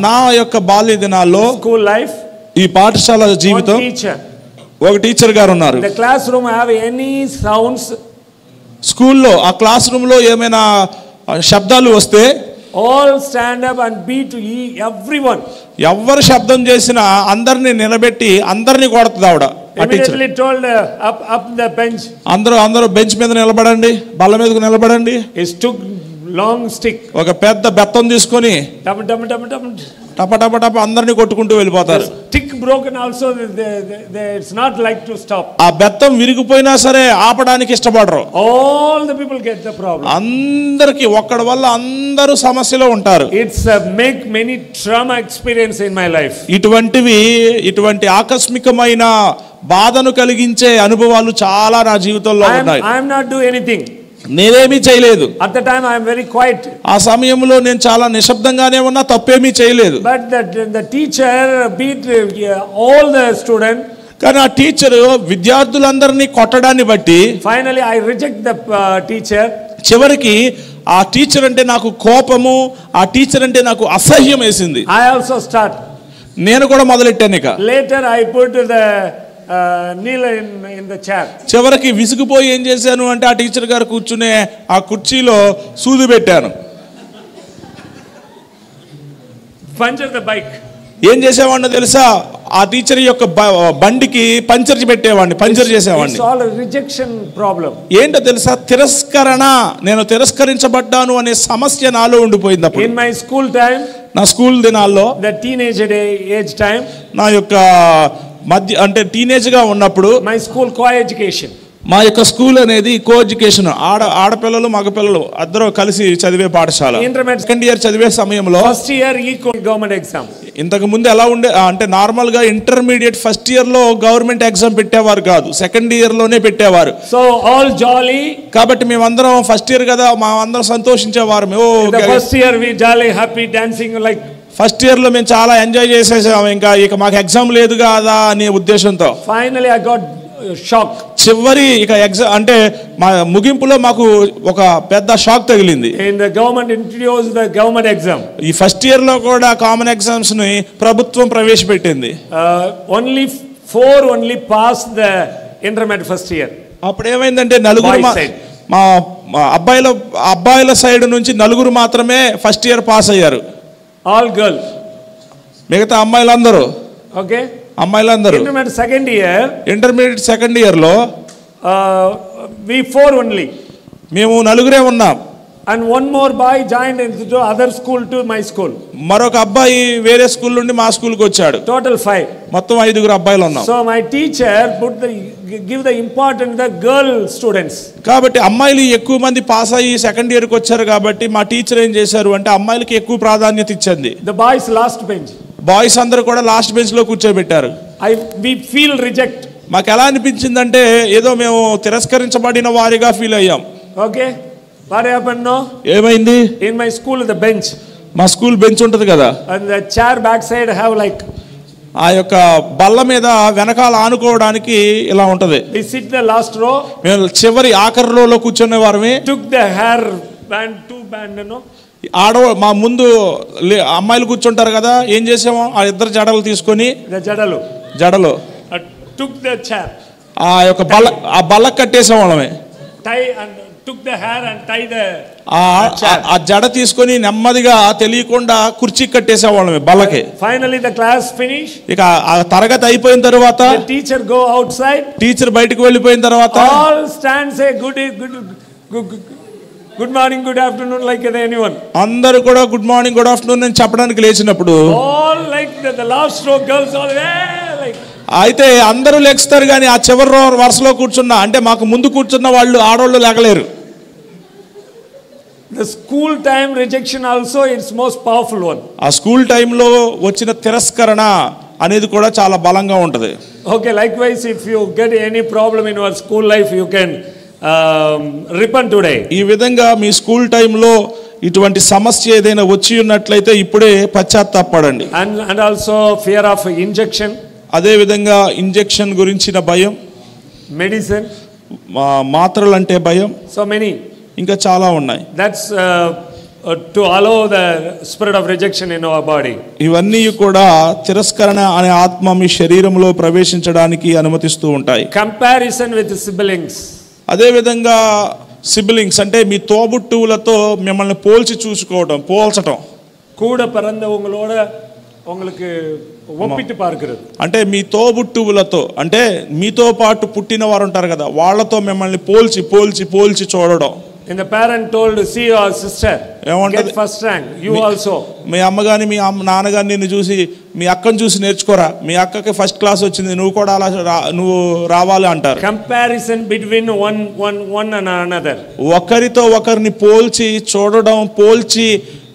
నా యొక్క బాల్య దినాల్లో స్కూల్ లైఫ్ ఈ పాఠశాల జీవితం ఒక టీచర్ గారు ఉన్నారు. The classroom have any sounds, స్కూల్లో ఆ క్లాస్ రూమ్ లో ఏమైనా శబ్దాలు వస్తే all stand up and beat everyone. ఎవరు శబ్దం చేసినా అందరిని నిలబెట్టి అందరిని కొడుతుంది ఆవిడ. Immediately told up the bench. అందరూ బెంచ్ మీద నిలబడండి, బల్ల మీదకు నిలబడండి. He took long stick. ఒక పెద్ద బెత్తం తీసుకొని టప టప టప అందరిని కొట్టుకుంటూ వెళ్ళిపోతారు. Stick broken also, it's not like to stop. ఆ బెత్తం విరిగిపోయినా సరే ఆపడానికి ఇష్టపడరు. All the people get the problem. అందరికి ఒక్కడి వల్ల అందరూ సమస్యలో ఉంటారు. It's make many trauma experience in my life. ఇటువంటి ఆకస్మికమైన బాధను కలిగించే అనుభవాలు చాలా నా జీవితంలో ఉన్నాయి. I am not do anything. నేనేమీ చేయలేదు. At the time I am very quiet. ఆ సమయంలో నేను చాలా నిశ్శబ్దంగానే ఉన్నా, తప్పేమీ చేయలేదు. But the teacher beat all the students. కానీ ఆ టీచర్ విద్యార్థులందరినీ కొట్టడాన్ని బట్టి Finally I reject the teacher. చివరికి ఆ టీచర్ అంటే నాకు కోపము, ఆ టీచర్ అంటే నాకు అసహ్యం వేసింది. I also start. నేను కూడా మొదలెట్టాను. ఇక Later I put the kneel in the chair. చివరికి విసిగిపోయి ఏం చేశాను అంటే ఆ టీచర్ గారు కూర్చునే ఆ కుర్చీలో సూది పెట్టాను. Puncture the bike. ఏం చేసేవాడినో తెలుసా? ఆ టీచర్ యొక్క బండికి పంచర్ చేసేవాడిని. It's all a rejection problem. ఏంటో తెలుసా? తిరస్కరణ. నేను తిరస్కరించబడ్డాను అనే సమస్య నాలో ఉండిపోయింది. అప్పుడు In my school time, నా స్కూల్ దినాల్లో, the teenage age time, నా యొక్క మధ్య అంటే టీనేజ్ గా ఉన్నప్పుడు, my school co-education. మా యొక్క స్కూల్ అనేది కో ఎడ్యుకేషన్, ఆడపిల్లలు మగపిల్లలు అందరూ కలిసి చదివే పాఠశాల. Intermediate సెకండ్ ఇయర్ చదివే సమయంలో first year equal government exam. ఇంతకు ముందు ఎలా ఉండే అంటే నార్మల్ గా ఇంటర్మీడియట్ ఫస్ట్ ఇయర్ లో గవర్నమెంట్ ఎగ్జామ్ పెట్టేవారు కాదు, సెకండ్ ఇయర్ లోనే పెట్టేవారు. So all jolly. కాబట్టి మేమందరం ఫస్ట్ ఇయర్ కదా, మా అందరం సంతోషించేవారు. The first year we jolly happy dancing like. First year లో మేము చాలా ఎంజాయ్ చేసేసాము. ఇక మాకు ఎగ్జామ్ లేదు కదా అనే ఉద్దేశంతో. Finally I got shock. చివరి ఇక ఎగ్జామ్ అంటే మా ముగింపులో మాకు ఒక పెద్ద షాక్ తగిలింది. In the government introduced the government exam. ఈ ఫస్ట్ ఇయర్ లో కూడా కామన్ ఎగ్జామ్స్ ని ప్రభుత్వం ప్రవేశపెట్టింది. Only 4 passed the intermediate first year. అప్పుడు ఏమైందంటే మా అబ్బాయిల సైడ్ నుంచి 4 మాత్రమే ఫస్ట్ ఇయర్ పాస్ అయ్యారు. All girls. మిగతా అమ్మాయిలందరూ. Okay. అమ్మాయిలందరూ. ఇంటర్మీడియట్ సెకండ్ ఇయర్ లో we 4 only. మేము 4 ఉన్నాం. And one more boy joined into other school to my school. మరొక అబ్బాయి వేరే స్కూల్ నుండి మా స్కూల్ కి వచ్చాడు. Total 5. మొత్తం 5 అబ్బాయిలు ఉన్నాం. So my teacher give the importance the girl students. కాబట్టి అమ్మాయిలు ఎక్కువ మంది పాస్ అయ్యి సెకండ్ ఇయర్ కి వచ్చారు కాబట్టి మా టీచర్ ఏం చేశారు అంటే అమ్మాయిలకి ఎక్కువ ప్రాధాన్యత ఇచ్చింది. The boys last bench. Boys అందరూ కూడా లాస్ట్ బెంచ్ లో కూర్చోబెట్టారు. We feel reject. మాకు ఎలా అనిపించిందంటే ఏదో మేము తిరస్కరించబడిన వారిగా ఫీల్ అయ్యాం. Okay. What happened now? ఏమైంది? In my school the bench. మా స్కూల్ బెంచ్ ఉంటది కదా. And the chair back side have like. ఆ యొక్క బల్ల మీద వెనకాల ఆనుకోవడానికి ఇలా ఉంటది. We sit the last row. మేము చివరి ఆఖరి రోలో కూర్చునే వారమే. Took the hair band 2 band మా ముందు అమ్మాయిలు కూర్చుంటారు కదా, ఏం చేసామో ఆ 2 జడలు తీసుకొని జడలు took the chair. ఆ యొక్క బల్ల కట్టేసాం వాళ్ళమే. Tie and took the hair and tie the ఆ జడ తీసుకొని నెమ్మదిగా తెలియకుండా కుర్చీ కట్టేసాం వాళ్ళమే బల్లకి. Finally the class finished. ఇక ఆ తరగతి అయిపోయిన తర్వాత the teacher go outside. Teacher బయటకు వెళ్ళిపోయిన తర్వాత all stand say good morning, good afternoon like anyone. అందరూ కూడా గుడ్ మార్నింగ్ గుడ్ ఆఫ్టర్నూన్ అని చెప్పడానికి లేచినప్పుడు all like the last row girls all like. అయితే అందరూ లేస్తారు కానీ ఆ చివరి వరుసలో కూర్చున్న అంటే మాకు ముందు కూర్చున్న వాళ్ళు ఆడవాళ్ళు లేగలేరు. The school time rejection also it's most powerful one. ఆ స్కూల్ టైంలో వచ్చిన తిరస్కరణ అనేది కూడా చాలా బలంగా ఉంటది. Okay, likewise if you get any problem in your school life you can repent today. ఈ విధంగా మీ స్కూల్ టైంలో ఇటువంటి సమస్య ఏదైనా వచ్చి ఉన్నట్లయితే ఇప్పుడే పశ్చాత్తాపపడండి. And also fear of injection. అదే విధంగా ఇంజెక్షన్ గురించిన భయం, మెడిసిన్ మాత్రలు అంటే భయం, సో మెనీ ఇంకా చాలా ఉన్నాయి. That's to allow the spirit of rejection in our body. ఇవన్నీ కూడా తిరస్కరణ అనే ఆత్మ మీ శరీరంలో ప్రవేశించడానికి అనుమతిస్తూ ఉంటాయి. Comparison with siblings. అదే విధంగా సిబ్లింగ్స్ అంటే మీ తోబుట్టువులతో మిమ్మల్ని పోల్చి చూసుకోవడం, పోల్చటం. கூட பிறந்தவங்களோட உங்களுக்கு ఒప్పిட்டு பார்க்கிறது. అంటే మీ తోబుట్టువులతో అంటే మీతో పాటు పుట్టిన వారు ఉంటారు కదా, వాళ్ళతో మిమ్మల్ని పోల్చి పోల్చి పోల్చి చూడడం. And the parent told, see your sister get first rank, you also. మీ అమ్మగాని మీ నాన్నగాని నిన్ను చూసి మీ అక్కను చూసి నేర్చుకోరా, మీ అక్కకి ఫస్ట్ క్లాస్ వచ్చింది, నువ్వు కూడా అలా నువ్వు రావాలి అంటారు. Comparison between one and another. ఒకరితో ఒకరిని పోల్చి చూడడం, పోల్చి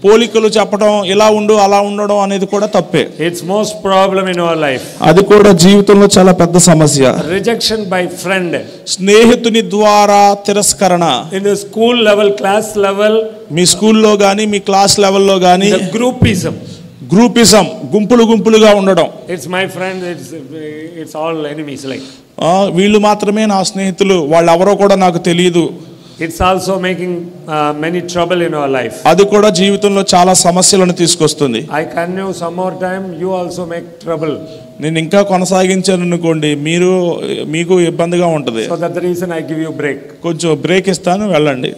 పోలికలు చెప్పడం, ఇలా ఉండు అలా ఉండడం అనేది కూడా తప్పే. It's most problem in our life. అది కూడా జీవితంలో చాలా పెద్ద సమస్య. Rejection by friend. స్నేహితుని ద్వారా తిరస్కరణ. In the school level, class level, మీ స్కూల్లో గానీ మీ క్లాస్ లెవెల్లో గానీ గ్రూపిజం, గుంపులుగా ఉండడం. It's my friend, it's all enemies like. వీళ్ళు మాత్రమే నా స్నేహితులు, వాళ్ళు ఎవరో కూడా నాకు తెలియదు. It's also making many trouble in our life. అది కూడా జీవితంలో చాలా సమస్యలను తీసుకొస్తుంది. I continue some more time, you also make trouble. నేను ఇంకా కొనసాగించాను అనుకోండి, మీకు ఇబ్బందిగా ఉంటుంది. So that's the reason I give you break. కొంచెం బ్రేక్ ఇస్తాను, వెళ్ళండి.